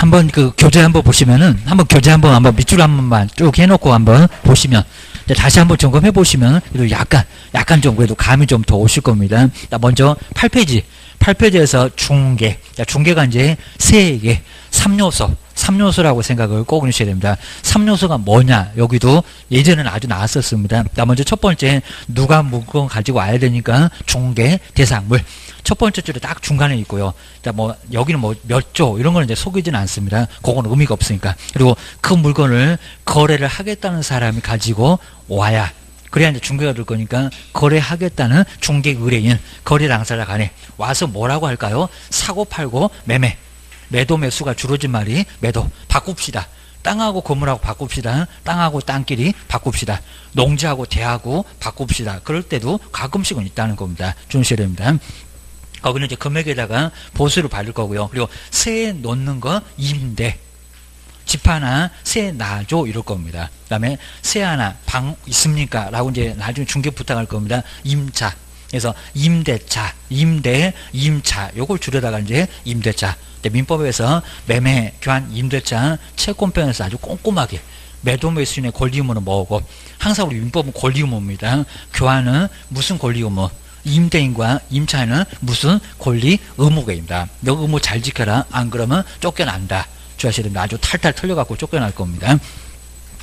한번 그 교재 한번 보시면은 한번 교재 한번 밑줄 한 번만 쭉 해놓고 한번 보시면 다시 한번 점검해 보시면 약간 좀 그래도 감이 좀 더 오실 겁니다. 먼저 8페이지에서 중계가 이제 3개 3요소라고 생각을 꼭 해주셔야 됩니다. 3요소가 뭐냐? 여기도 예전에는 아주 나왔었습니다. 먼저 첫 번째, 누가 물건 가지고 와야 되니까 중개, 대상물. 첫 번째 줄에 딱 중간에 있고요. 여기는 몇 조, 이런 거는 이제 속이지는 않습니다. 그거는 의미가 없으니까. 그리고 그 물건을 거래를 하겠다는 사람이 가지고 와야, 그래야 이제 중개가 될 거니까 거래하겠다는 중개 의뢰인, 거래 당사자 간에 와서 뭐라고 할까요? 사고 팔고 매도 매수가 줄어진 말이 매도. 바꿉시다. 땅하고 건물하고 바꿉시다. 땅하고 땅끼리 바꿉시다. 농지하고 대하고 바꿉시다. 그럴 때도 가끔씩은 있다는 겁니다. 주의하셔야 됩니다. 거기는 이제 금액에다가 보수를 받을 거고요. 그리고 세 놓는 거 임대. 집 하나 세 놔줘 이럴 겁니다. 그 다음에 세 하나 방 있습니까? 라고 이제 나중에 중개 부탁할 겁니다. 임차. 그래서 임대차, 임차 요걸 줄여다가 이제 임대차. 민법에서 매매, 교환, 임대차, 채권편에서 아주 꼼꼼하게 매도 매수인의 권리 의무는 뭐고, 항상 우리 민법은 권리 의무입니다. 교환은 무슨 권리 의무, 임대인과 임차인은 무슨 권리 의무가입니다. 너 의무 잘 지켜라. 안 그러면 쫓겨난다. 주의하셔야 됩니다. 아주 탈탈 털려갖고 쫓겨날 겁니다.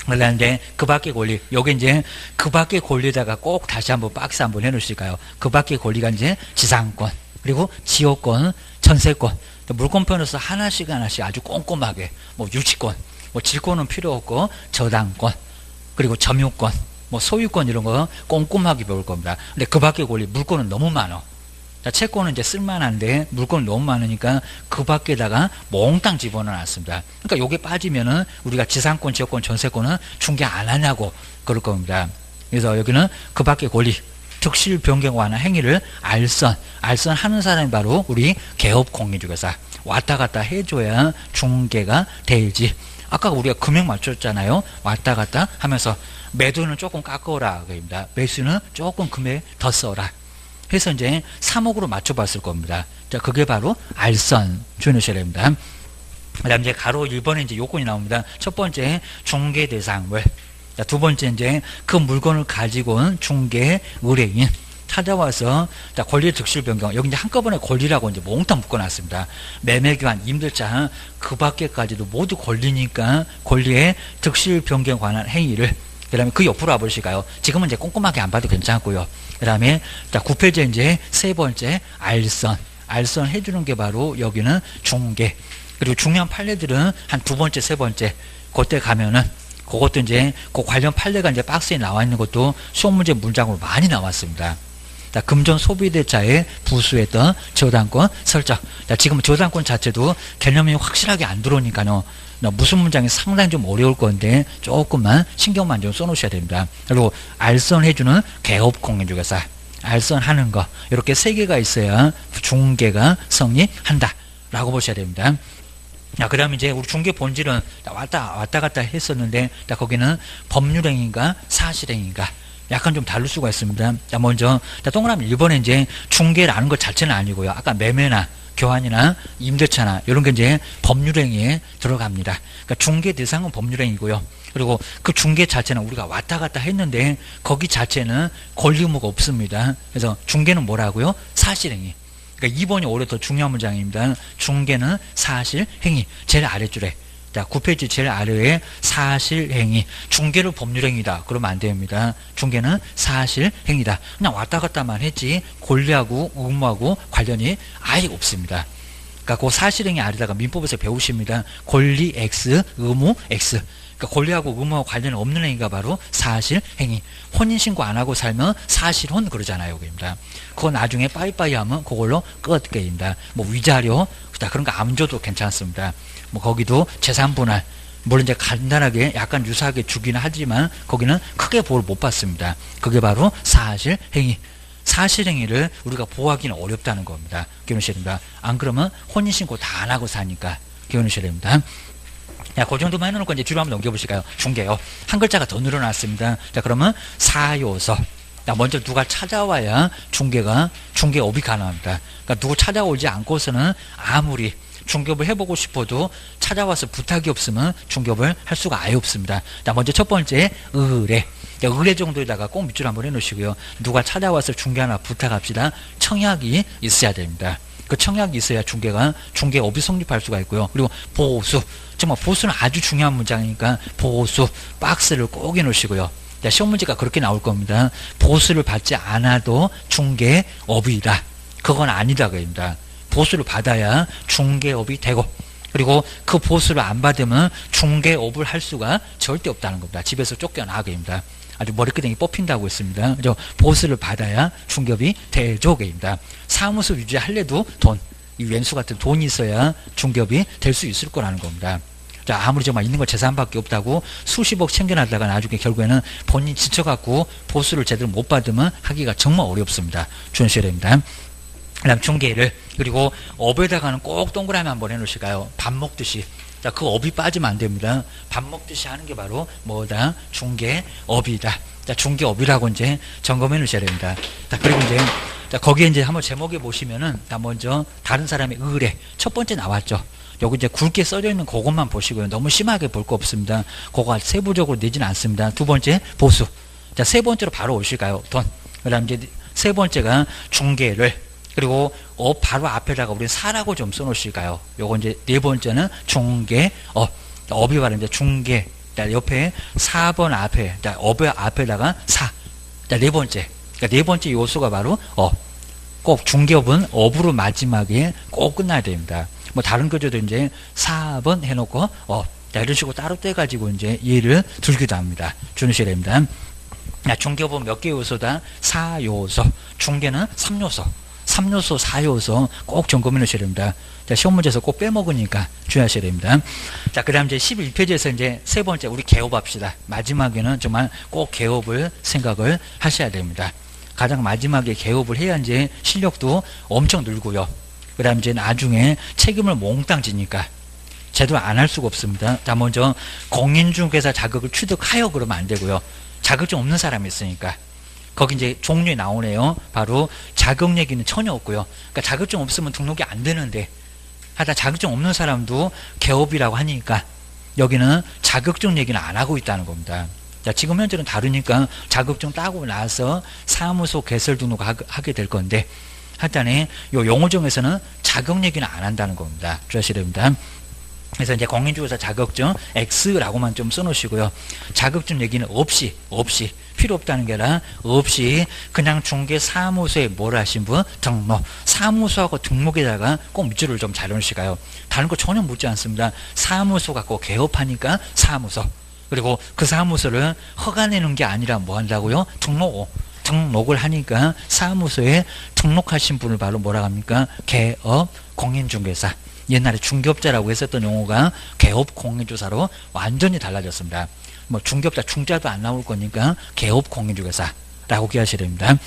그런데 그 밖의 권리, 요게 이제 그 밖의 권리에다가 꼭 다시 한번 박스 한번 해놓으실까요? 그 밖의 권리가 이제 지상권, 그리고 지역권, 전세권, 물권편에서 하나씩 아주 꼼꼼하게, 유치권, 질권은 필요 없고, 저당권, 그리고 점유권, 소유권 이런 거 꼼꼼하게 배울 겁니다. 근데 그 밖의 권리, 물권은 너무 많아. 채권은 이제 쓸만한데 물건은 너무 많으니까 그 밖에다가 몽땅 집어넣어놨습니다. 그러니까 요게 빠지면은 우리가 지상권, 지역권, 전세권은 중개 안 하냐고 그럴 겁니다. 그래서 여기는 그 밖의 권리, 특실 변경 완화 행위를 알선하는 사람이 바로 우리 개업공인중개사. 왔다 갔다 해줘야 중개가 되지. 아까 우리가 금액 맞췄잖아요. 왔다 갔다 하면서 매도는 조금 깎아오라 그럽니다. 매수는 조금 금액 더 써라. 해서 이제 3억으로 맞춰봤을 겁니다. 자, 그게 바로 알선 주의하셔야 됩니다. 그 다음 이제 가로 1번에 이제 요건이 나옵니다. 첫 번째, 중개 대상물. 자, 두 번째, 이제 그 물건을 가지고 온 중개 의뢰인. 찾아와서, 자, 권리 득실 변경. 여기 이제 한꺼번에 권리라고 이제 몽땅 묶어놨습니다. 매매 교환, 임대차, 그 밖에까지도 모두 권리니까 권리의 득실 변경 관한 행위를. 그 다음에 그 옆으로 와보실까요? 지금은 이제 꼼꼼하게 안 봐도 괜찮고요. 그 다음에 9페이지에 이제 세 번째 알선 해주는 게 바로 여기는 중개. 그리고 중요한 판례들은 한 두 번째, 세 번째 그때 가면은 그것도 이제 그 관련 판례가 이제 박스에 나와 있는 것도 시험 문제 문장으로 많이 나왔습니다. 자, 금전 소비대차에 부수했던 저당권 설정. 자, 지금 저당권 자체도 개념이 확실하게 안 들어오니까요. 무슨 문장이 상당히 좀 어려울 건데 조금만 신경만 좀 써놓으셔야 됩니다. 그리고 알선해주는 개업공인중개사, 알선하는 거 이렇게 세 개가 있어야 중개가 성립한다 라고 보셔야 됩니다. 자, 그 다음에 이제 우리 중개 본질은 왔다 갔다 했었는데, 자, 거기는 법률행위인가 사실행위인가 약간 좀 다를 수가 있습니다. 자, 먼저 동그라미 1번에 이제 중개라는 것 자체는 아니고요. 아까 매매나 교환이나 임대차나 이런 게 이제 법률행위에 들어갑니다. 그러니까 중개 대상은 법률행위고요. 그리고 그 중개 자체는 우리가 왔다 갔다 했는데 거기 자체는 권리 의무가 없습니다. 그래서 중개는 뭐라고요? 사실행위. 그러니까 2번이 오히려 더 중요한 문장입니다. 중개는 사실행위. 제일 아래줄에. 자, 9페이지 제일 아래에 사실행위. 중개를 법률행위다. 그러면 안 됩니다. 중개는 사실행위다. 그냥 왔다 갔다만 했지 권리하고 의무하고 관련이 아예 없습니다. 그러니까 그 사실행위 아래다가 민법에서 배우십니다. 권리 X, 의무 X. 그러니까 권리하고 의무하고 관련이 없는 행위가 바로 사실행위. 혼인신고 안 하고 살면 사실혼 그러잖아요. 그입니다. 그거 나중에 빠이빠이 하면 그걸로 끝게입니다. 위자료, 그런 거 안 줘도 괜찮습니다. 거기도 재산분할, 물론 이제 간단하게 약간 유사하게 주기는 하지만 거기는 크게 보호를 못 받습니다. 그게 바로 사실행위. 사실행위를 우리가 보호하기는 어렵다는 겁니다. 기억하셔야 됩니다. 안 그러면 혼인신고 다 안 하고 사니까 기억하셔야 됩니다. 자, 그 정도만 해놓고 이제 뒤로 한번 넘겨보실까요? 중개요. 한 글자가 더 늘어났습니다. 자, 그러면 사요서. 자, 먼저 누가 찾아와야 중개업이 가능합니다. 그러니까 누구 찾아오지 않고서는 아무리 중개업을 해보고 싶어도 찾아와서 부탁이 없으면 중개업을 할 수가 아예 없습니다. 자, 먼저 첫 번째 의뢰. 의뢰 정도에다가 꼭 밑줄 한번 해놓으시고요. 누가 찾아와서 중개 하나 부탁합시다. 청약이 있어야 됩니다. 그 청약이 있어야 중개업이 성립할 수가 있고요. 그리고 보수. 정말 보수는 아주 중요한 문장이니까 보수 박스를 꼭 해놓으시고요. 자, 시험 문제가 그렇게 나올 겁니다. 보수를 받지 않아도 중개업이다. 그건 아니다 그입니다. 보수를 받아야 중개업이 되고, 그리고 그 보수를 안 받으면 중개업을 할 수가 절대 없다는 겁니다. 집에서 쫓겨나게입니다. 아주 머리끄댕이 뽑힌다고 했습니다. 그죠? 보수를 받아야 중개업이 되죠게입니다. 사무소 유지할래도 돈, 이 왼수 같은 돈이 있어야 중개업이 될 수 있을 거라는 겁니다. 자, 아무리 정말 있는 거 재산밖에 없다고 수십억 챙겨놨다가 나중에 결국에는 본인 지쳐갖고 보수를 제대로 못 받으면 하기가 정말 어렵습니다. 주의하셔야 됩니다. 그 다음 중개를, 그리고 업에다가는 꼭 동그라미 한번 해놓으실까요? 밥 먹듯이. 자, 그 업이 빠지면 안 됩니다. 밥 먹듯이 하는 게 바로 뭐다? 중개업이다. 자, 중개업이라고 이제 점검해 놓으셔야 됩니다. 자, 그리고 이제, 자, 거기에 이제 한번 제목에 보시면은, 자, 먼저 다른 사람의 의뢰. 첫 번째 나왔죠. 여기 이제 굵게 써져 있는 그것만 보시고요. 너무 심하게 볼 거 없습니다. 그거 세부적으로 내지는 않습니다. 두 번째, 보수. 자, 세 번째로 바로 오실까요? 돈. 그 다음 이제 세 번째가 중개를. 그리고 바로 앞에다가 우리 사라고 좀 써놓으실까요? 요거 이제 네 번째는 중개업. 업이 바로 이제 중개. 자, 옆에 4번 앞에, 자, 업의 앞에다가 사. 자, 네 번째. 그러니까 네 번째 요소가 바로 꼭 중개업은 업으로 마지막에 꼭 끝나야 됩니다. 뭐 다른 거저도 이제 4번 해놓고 자, 이런 식으로 따로 떼가지고 이제 예를 들기도 합니다. 주무셔야 됩니다. 자, 중개업은 몇 개 요소다? 4요소. 중개는 3요소. 3요소, 4요소 꼭 점검해 놓으셔야 됩니다. 자, 시험 문제에서 꼭 빼먹으니까 주의하셔야 됩니다. 자, 그 다음 이제 11페이지에서 이제 세 번째, 우리 개업합시다. 마지막에는 정말 꼭 개업을 생각을 하셔야 됩니다. 가장 마지막에 개업을 해야 이제 실력도 엄청 늘고요. 그 다음 이제 나중에 책임을 몽땅 지니까 제대로 안 할 수가 없습니다. 자, 먼저 공인중개사 자격을 취득하여 그러면 안 되고요. 자격증 없는 사람이 있으니까. 거기 이제 종류에 나오네요. 바로 자격 얘기는 전혀 없고요. 그러니까 자격증 없으면 등록이 안 되는데, 하다 자격증 없는 사람도 개업이라고 하니까 여기는 자격증 얘기는 안 하고 있다는 겁니다. 자, 지금 현재는 다르니까 자격증 따고 나서 사무소 개설 등록하게 될 건데, 하여튼에 요 용어정에서는 자격 얘기는 안 한다는 겁니다. 주의하셔야 됩니다. 그래서 이제 공인중개사 자격증 X라고만 좀 써놓으시고요. 자격증 얘기는 없이 필요 없다는 게 아니라 없이 그냥 중개사무소에 뭘 하신 분? 등록. 사무소하고 등록에다가 꼭 밑줄을 좀 잘 넣으시가요. 다른 거 전혀 묻지 않습니다. 사무소 갖고 개업하니까 사무소. 그리고 그 사무소를 허가내는 게 아니라 뭐 한다고요? 등록을 하니까 사무소에 등록하신 분을 바로 뭐라 합니까? 개업 공인중개사. 옛날에 중개업자라고 했었던 용어가 개업 공인중개사로 완전히 달라졌습니다. 뭐 중개업자 중자도 안 나올 거니까 개업 공인중개사라고 기하셔야 됩니다.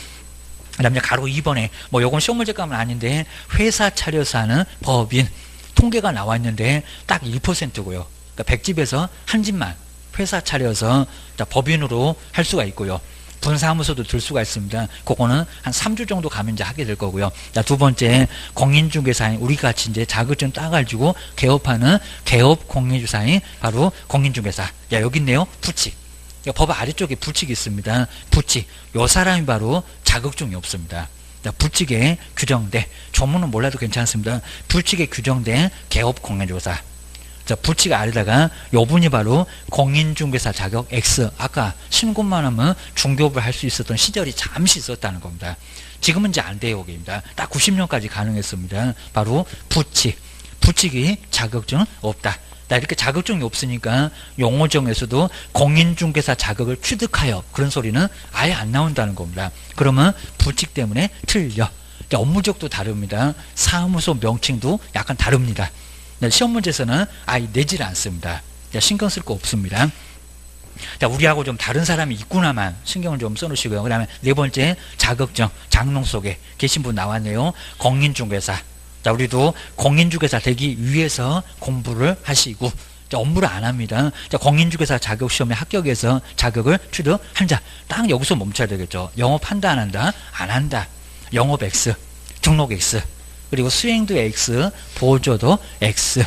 그 다음에 가로 2번에 뭐 요건 시험 문제감은 아닌데 회사 차려서 하는 법인 통계가 나와 있는데 딱 1%고요. 그러니까 100집에서 한 집만 회사 차려서 법인으로 할 수가 있고요. 분사무소도 들 수가 있습니다. 그거는 한 3주 정도 가면 이제 하게 될 거고요. 자, 두 번째, 공인중개사인, 우리 같이 이제 자격증 따가지고 개업하는 개업 공인중개사인, 바로 공인중개사. 야, 여기 있네요. 부칙. 법 아래쪽에 부칙이 있습니다. 부칙. 요 사람이 바로 자격증이 없습니다. 자, 부칙에 규정된, 전문은 몰라도 괜찮습니다. 부칙에 규정된 개업 공인중개사. 자, 부칙 아래다가 요 분이 바로 공인중개사 자격 X. 아까 신고만 하면 중개업을 할 수 있었던 시절이 잠시 있었다는 겁니다. 지금은 이제 안 돼요. 여기입니다. 딱 90년까지 가능했습니다. 바로 부칙. 부칙이 자격증 없다. 나 이렇게 자격증이 없으니까 용어정에서도 공인중개사 자격을 취득하여 그런 소리는 아예 안 나온다는 겁니다. 그러면 부칙 때문에 틀려. 업무적도 다릅니다. 사무소 명칭도 약간 다릅니다. 시험 문제에서는 아예 내질 않습니다. 신경 쓸 거 없습니다. 자, 우리하고 좀 다른 사람이 있구나만 신경을 좀 써놓으시고요. 그 다음에 네 번째, 자격증. 장롱 속에 계신 분 나왔네요. 공인중개사. 자, 우리도 공인중개사 되기 위해서 공부를 하시고, 자, 업무를 안 합니다. 자, 공인중개사 자격시험에 합격해서 자격을 취득한 자. 딱 여기서 멈춰야 되겠죠. 영업한다, 안 한다? 안 한다. 영업 X, 등록 X. 그리고 수행도 X, 보조도 X.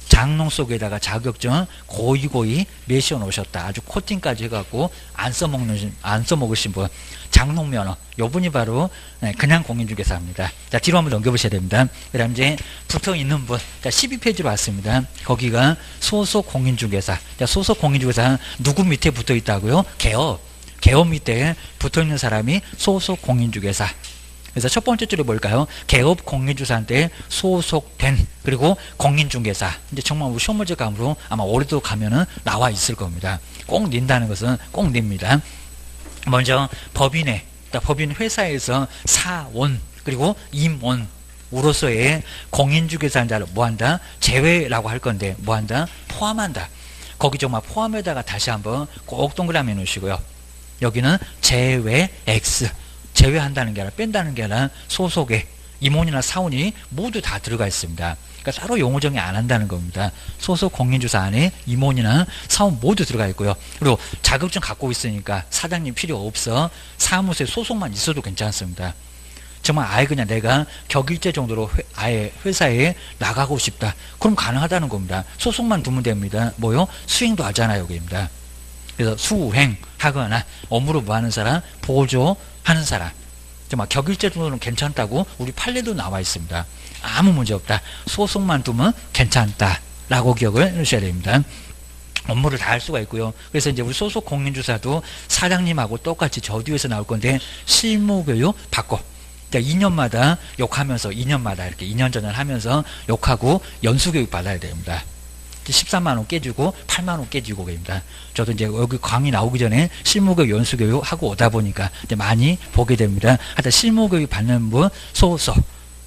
장롱 속에다가 자격증 고이 매셔 놓으셨다. 아주 코팅까지 해갖고 안 써먹으신 분. 장롱 면허. 요 분이 바로 그냥 공인중개사입니다. 자, 뒤로 한번 넘겨보셔야 됩니다. 그 다음 이제 붙어 있는 분. 자, 12페이지로 왔습니다. 거기가 소속 공인중개사. 자, 소속 공인중개사 누구 밑에 붙어 있다고요? 개업 밑에 붙어 있는 사람이 소속 공인중개사. 그래서 첫 번째 줄이 뭘까요? 개업 공인중개사한테 소속된, 그리고 공인중개사. 이제 정말 우리 시험 문제 감으로 아마 올해도 가면은 나와 있을 겁니다. 꼭 낸다는 것은 꼭 냅니다. 먼저 법인회, 법인 회사에서 사원, 그리고 임원, 우로서의 공인중개사인 자를 뭐한다? 제외라고 할 건데 뭐한다? 포함한다. 거기 정말 포함에다가 다시 한번 꼭 동그라미 놓으시고요. 여기는 제외 X. 제외한다는 게 아니라 뺀다는 게 아니라 소속에 임원이나 사원이 모두 다 들어가 있습니다. 그러니까 따로 용어 정의 안 한다는 겁니다. 소속 공인중개사 안에 임원이나 사원 모두 들어가 있고요. 그리고 자격증 갖고 있으니까 사장님 필요 없어. 사무소에 소속만 있어도 괜찮습니다. 정말 아예 그냥 내가 격일제 정도로 아예 회사에 나가고 싶다. 그럼 가능하다는 겁니다. 소속만 두면 됩니다. 뭐요? 수행도 하잖아요. 여기입니다. 그래서 수행하거나 업무로 뭐하는 사람, 보조하는 사람. 정말 격일제 정도는 괜찮다고 우리 판례도 나와 있습니다. 아무 문제 없다. 소속만 두면 괜찮다라고 기억을 해주셔야 됩니다. 업무를 다 할 수가 있고요. 그래서 이제 우리 소속 공인중개사도 사장님하고 똑같이 저 뒤에서 나올 건데 실무교육 받고, 그러니까 2년마다 욕하면서 2년마다 이렇게 2년 전을 하면서 욕하고 연수교육 받아야 됩니다. 13만원 깨지고 8만원 깨지고 그럽니다. 저도 이제 여기 강의 나오기 전에 실무교육 연수교육 하고 오다 보니까 이제 많이 보게 됩니다. 하여튼 실무교육 받는 분 소속,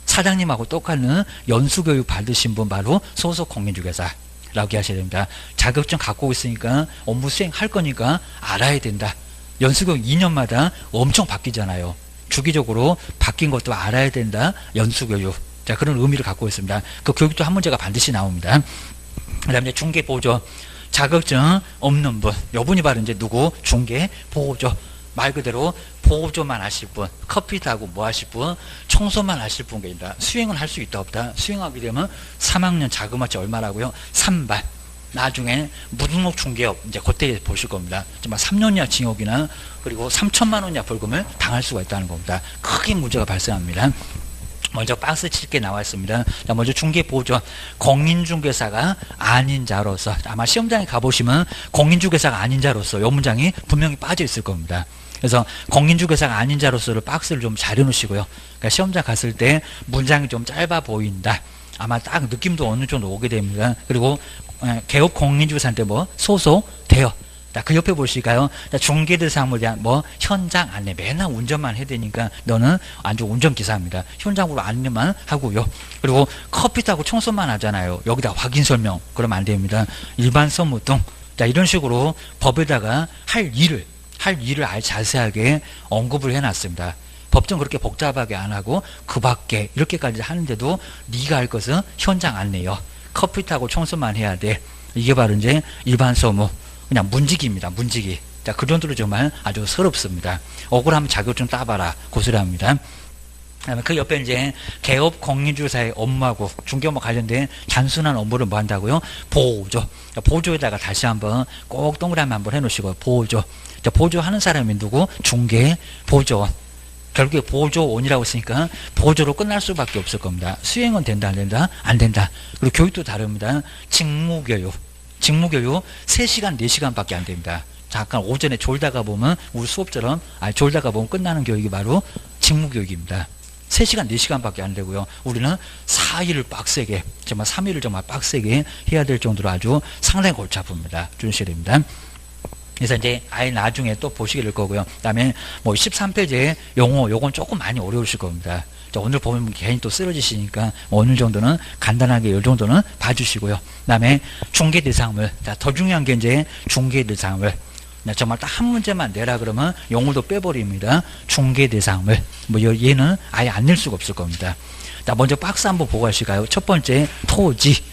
사장님하고 똑같은 연수교육 받으신 분 바로 소속 공인중개사라고 하셔야 됩니다. 자격증 갖고 있으니까 업무 수행할 거니까 알아야 된다. 연수교육 2년마다 엄청 바뀌잖아요. 주기적으로 바뀐 것도 알아야 된다. 연수교육. 자, 그런 의미를 갖고 있습니다. 그 교육도 한 문제가 반드시 나옵니다. 그 다음에 중개보조, 자격증 없는 분, 요 분이 바로 이제 누구? 중개보조. 말 그대로 보조만 하실 분, 커피 타고 뭐 하실 분, 청소만 하실 분입니다. 수행은 할 수 있다 없다? 수행하게 되면 3학년 자그마치 얼마라고요? 3반. 나중에 무등록 중개업 이제 그때 보실 겁니다. 정말 3년 이하 징역이나 그리고 3천만 원 이하 벌금을 당할 수가 있다는 겁니다. 크게 문제가 발생합니다. 먼저 박스 7개 나와 있습니다. 자, 먼저 중개보조, 공인중개사가 아닌 자로서. 아마 시험장에 가보시면 공인중개사가 아닌 자로서 이 문장이 분명히 빠져 있을 겁니다. 그래서 공인중개사가 아닌 자로서를 박스를 좀 잘 해놓으시고요. 그러니까 시험장 갔을 때 문장이 좀 짧아 보인다. 아마 딱 느낌도 어느 정도 오게 됩니다. 그리고 개업 공인중개사한테 뭐 소속되어. 자, 그 옆에 보실까요? 중개대상물에 대한 뭐 현장 안내, 맨날 운전만 해야 되니까 너는 아주 운전기사입니다. 현장으로 안내만 하고요. 그리고 커피 타고 청소만 하잖아요. 여기다 확인 설명 그러면 안 됩니다. 일반 서무 등. 자, 이런 식으로 법에다가 할 일을 아주 자세하게 언급을 해놨습니다. 법정 그렇게 복잡하게 안 하고 그 밖에 이렇게까지 하는데도 네가 할 것은 현장 안내요. 커피 타고 청소만 해야 돼. 이게 바로 이제 일반 서무. 그냥 문지기입니다. 문지기. 자, 그 정도로 정말 아주 서럽습니다. 억울하면 자격증 따봐라. 고소리합니다. 그 옆에 이제 개업 공인중개사의 업무하고 중개업무 관련된 단순한 업무를 뭐 한다고요? 보조. 보조에다가 다시 한번 꼭 동그라미 한번 해놓으시고 보조. 자, 보조하는 사람이 누구? 중개 보조원. 결국에 보조원이라고 했으니까 보조로 끝날 수밖에 없을 겁니다. 수행은 된다 안 된다? 안 된다. 그리고 교육도 다릅니다. 직무교육 3시간 4시간밖에 안 됩니다. 잠깐 오전에 졸다가 보면 우리 수업처럼 졸다가 보면 끝나는 교육이 바로 직무교육입니다. 3시간 4시간밖에 안 되고요. 우리는 4일을 빡세게, 정말 3일을 정말 빡세게 해야 될 정도로 아주 상당히 골치 아픕니다. 주셔야 됩니다. 그래서 이제 아예 나중에 또 보시게 될 거고요. 그 다음에 뭐 13페이지에 용어, 요건 조금 많이 어려우실 겁니다. 자, 오늘 보면 괜히 또 쓰러지시니까 어느 정도는 간단하게 이 정도는 봐주시고요. 그 다음에 중개대상물. 자, 더 중요한 게 이제 중개대상물. 정말 딱 한 문제만 내라 그러면 용어도 빼버립니다. 중개대상물. 뭐 얘는 아예 안 낼 수가 없을 겁니다. 자, 먼저 박스 한번 보고 가실까요? 첫 번째 토지.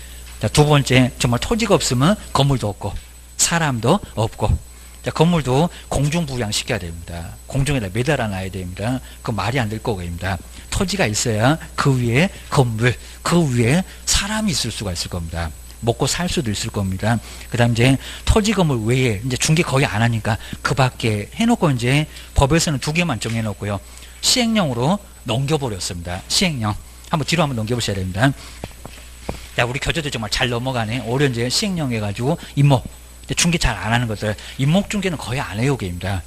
자, 두 번째 정말 토지가 없으면 건물도 없고 사람도 없고. 자, 건물도 공중부양시켜야 됩니다. 공중에다 매달아 놔야 됩니다. 그 말이 안 될 거입니다. 토지가 있어야 그 위에 건물, 그 위에 사람이 있을 수가 있을 겁니다. 먹고 살 수도 있을 겁니다. 그 다음 이제 토지 건물 외에 이제 중개 거의 안 하니까 그 밖에 해놓고 이제 법에서는 2개만 정해놓고요. 시행령으로 넘겨버렸습니다. 시행령. 한번 뒤로 한번 넘겨보셔야 됩니다. 야, 우리 교재도 정말 잘 넘어가네. 올해 이제 시행령 해가지고 임목. 중개 잘 안 하는 것들. 임목 중개는 거의 안 해요, 게입니다.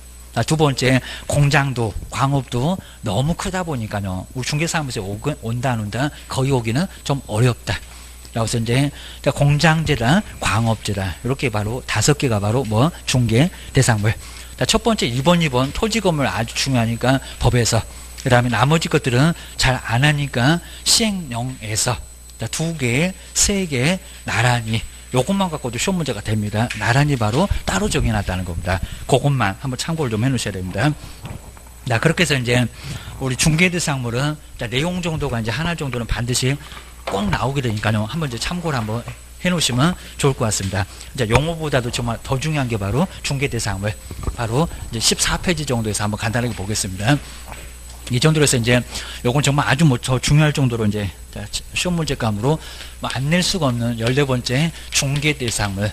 두 번째, 공장도, 광업도 너무 크다 보니까요. 우리 중개사무소에 온다, 안 온다, 거의 오기는 좀 어렵다. 그래서 이제 공장제다, 광업제다. 이렇게 바로 5개가 바로 뭐 중개 대상물. 첫 번째 1번, 2번 토지 건물 아주 중요하니까 법에서. 그 다음에 나머지 것들은 잘 안 하니까 시행령에서 2개, 3개 나란히. 요것만 갖고도 시험 문제가 됩니다. 나란히 바로 따로 정해놨다는 겁니다. 그것만 한번 참고를 좀 해놓으셔야 됩니다. 그렇게 해서 이제 우리 중개 대상물은 내용 정도가 이제 하나 정도는 반드시 꼭 나오게 되니까요. 한번 이제 참고를 한번 해놓으시면 좋을 것 같습니다. 이제 용어보다도 정말 더 중요한 게 바로 중개 대상물. 바로 이제 14페이지 정도에서 한번 간단하게 보겠습니다. 이 정도로 해서 이제 요건 정말 아주 뭐 더 중요할 정도로 이제 시험 문제감으로 뭐 안 낼 수가 없는 14번째 중개 대상물.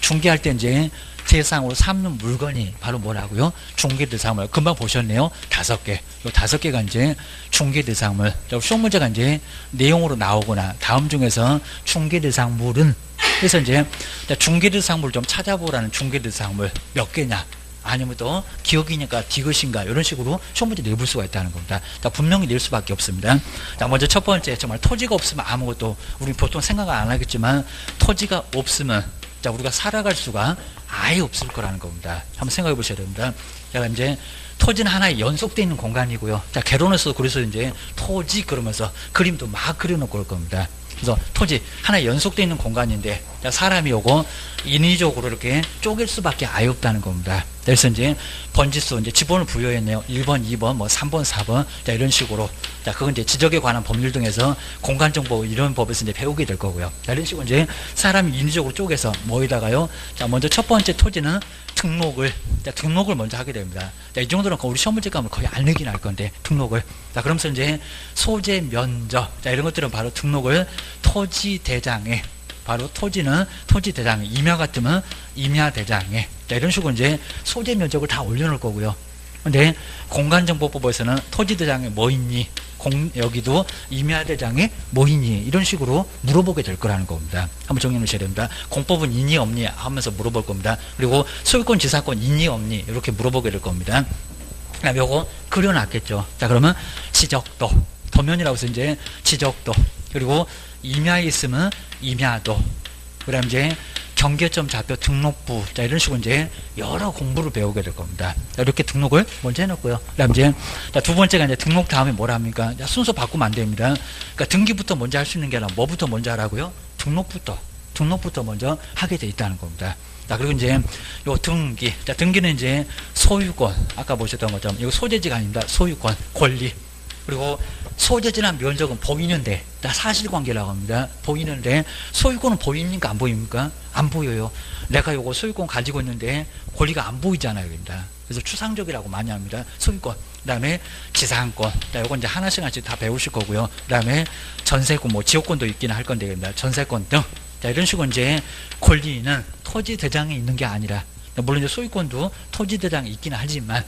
중개할 때 이제 대상으로 삼는 물건이 바로 뭐라고요? 중개 대상물. 금방 보셨네요. 5개. 요 5개가 이제 중개 대상물. 시험 문제가 이제 내용으로 나오거나 다음 중에서 중개 대상물은 그래서 이제 중개 대상물 좀 찾아보라는 중개 대상물 몇 개냐? 아니면 또 기억이니까 디귿인가 이런 식으로 시험 문제 내볼 수가 있다는 겁니다. 분명히 낼 수밖에 없습니다. 먼저 첫 번째 정말 토지가 없으면 아무것도 우리 보통 생각 안 하겠지만 토지가 없으면 우리가 살아갈 수가 아예 없을 거라는 겁니다. 한번 생각해 보셔야 됩니다. 이제 토지는 하나의 연속되어 있는 공간이고요. 개론에서 그래서 이제 토지 그러면서 그림도 막 그려놓고 그럴 겁니다. 그래서 토지 하나의 연속되어 있는 공간인데 사람이 오고 인위적으로 이렇게 쪼갤 수밖에 아예 없다는 겁니다. 그래서 이제 번지수 이제 지번을 부여했네요. 1번, 2번, 뭐 3번, 4번 이런 식으로. 그건 이제 지적에 관한 법률 등에서 공간정보 이런 법에서 이제 배우게 될 거고요. 이런 식으로 이제 사람이 인위적으로 쪼개서 뭐에다가요. 먼저 첫 번째 토지는 등록을 먼저 하게 됩니다. 이 정도는 우리 시험 문제감을 거의 안 내긴 할 건데 등록을. 그러면서 이제 소재 면적 이런 것들은 바로 등록을 토지대장에 바로 토지는 토지대장에 임야 같으면 임야대장에 이런 식으로 이제 소재 면적을 다 올려놓을 거고요. 근데 공간정보법에서는 토지대장에 뭐 있니? 여기도 임야대장에 뭐 있니? 이런 식으로 물어보게 될 거라는 겁니다. 한번 정해 놓으셔야 됩니다. 공법은 있니 없니 하면서 물어볼 겁니다. 그리고 소유권 지사권 있니 없니 이렇게 물어보게 될 겁니다. 그다음에 요거 그려놨겠죠. 그러면 지적도 도면이라고 해서 이제 지적도 그리고 임야에 있으면 임야도 그다음 이제 경계점 좌표 등록부 이런 식으로 이제 여러 공부를 배우게 될 겁니다. 이렇게 등록을 먼저 해놓고요. 그다음 이제 두 번째가 이제 등록 다음에 뭐라 합니까? 순서 바꾸면 안 됩니다. 그러니까 등기부터 먼저 할 수 있는 게 아니라 뭐부터 먼저 하라고요? 등록부터 먼저 하게 돼 있다는 겁니다. 그리고 이제 요 등기. 등기는 이제 소유권 아까 보셨던 것처럼 이거 소재지가 아닙니다. 소유권 권리. 그리고 소재지나 면적은 보이는데 사실관계라고 합니다. 보이는데 소유권은 보입니까? 안 보입니까? 안 보여요. 내가 요거 소유권 가지고 있는데 권리가 안 보이잖아요. 입니다. 그래서 추상적이라고 많이 합니다. 소유권. 그 다음에 지상권. 요거 이제 하나씩 다 배우실 거고요. 그 다음에 전세권, 뭐 지역권도 있기는 할 건데, 입니다. 전세권 등. 이런 식으로 이제 권리는 토지대장에 있는 게 아니라, 물론 이제 소유권도 토지대장에 있기는 하지만,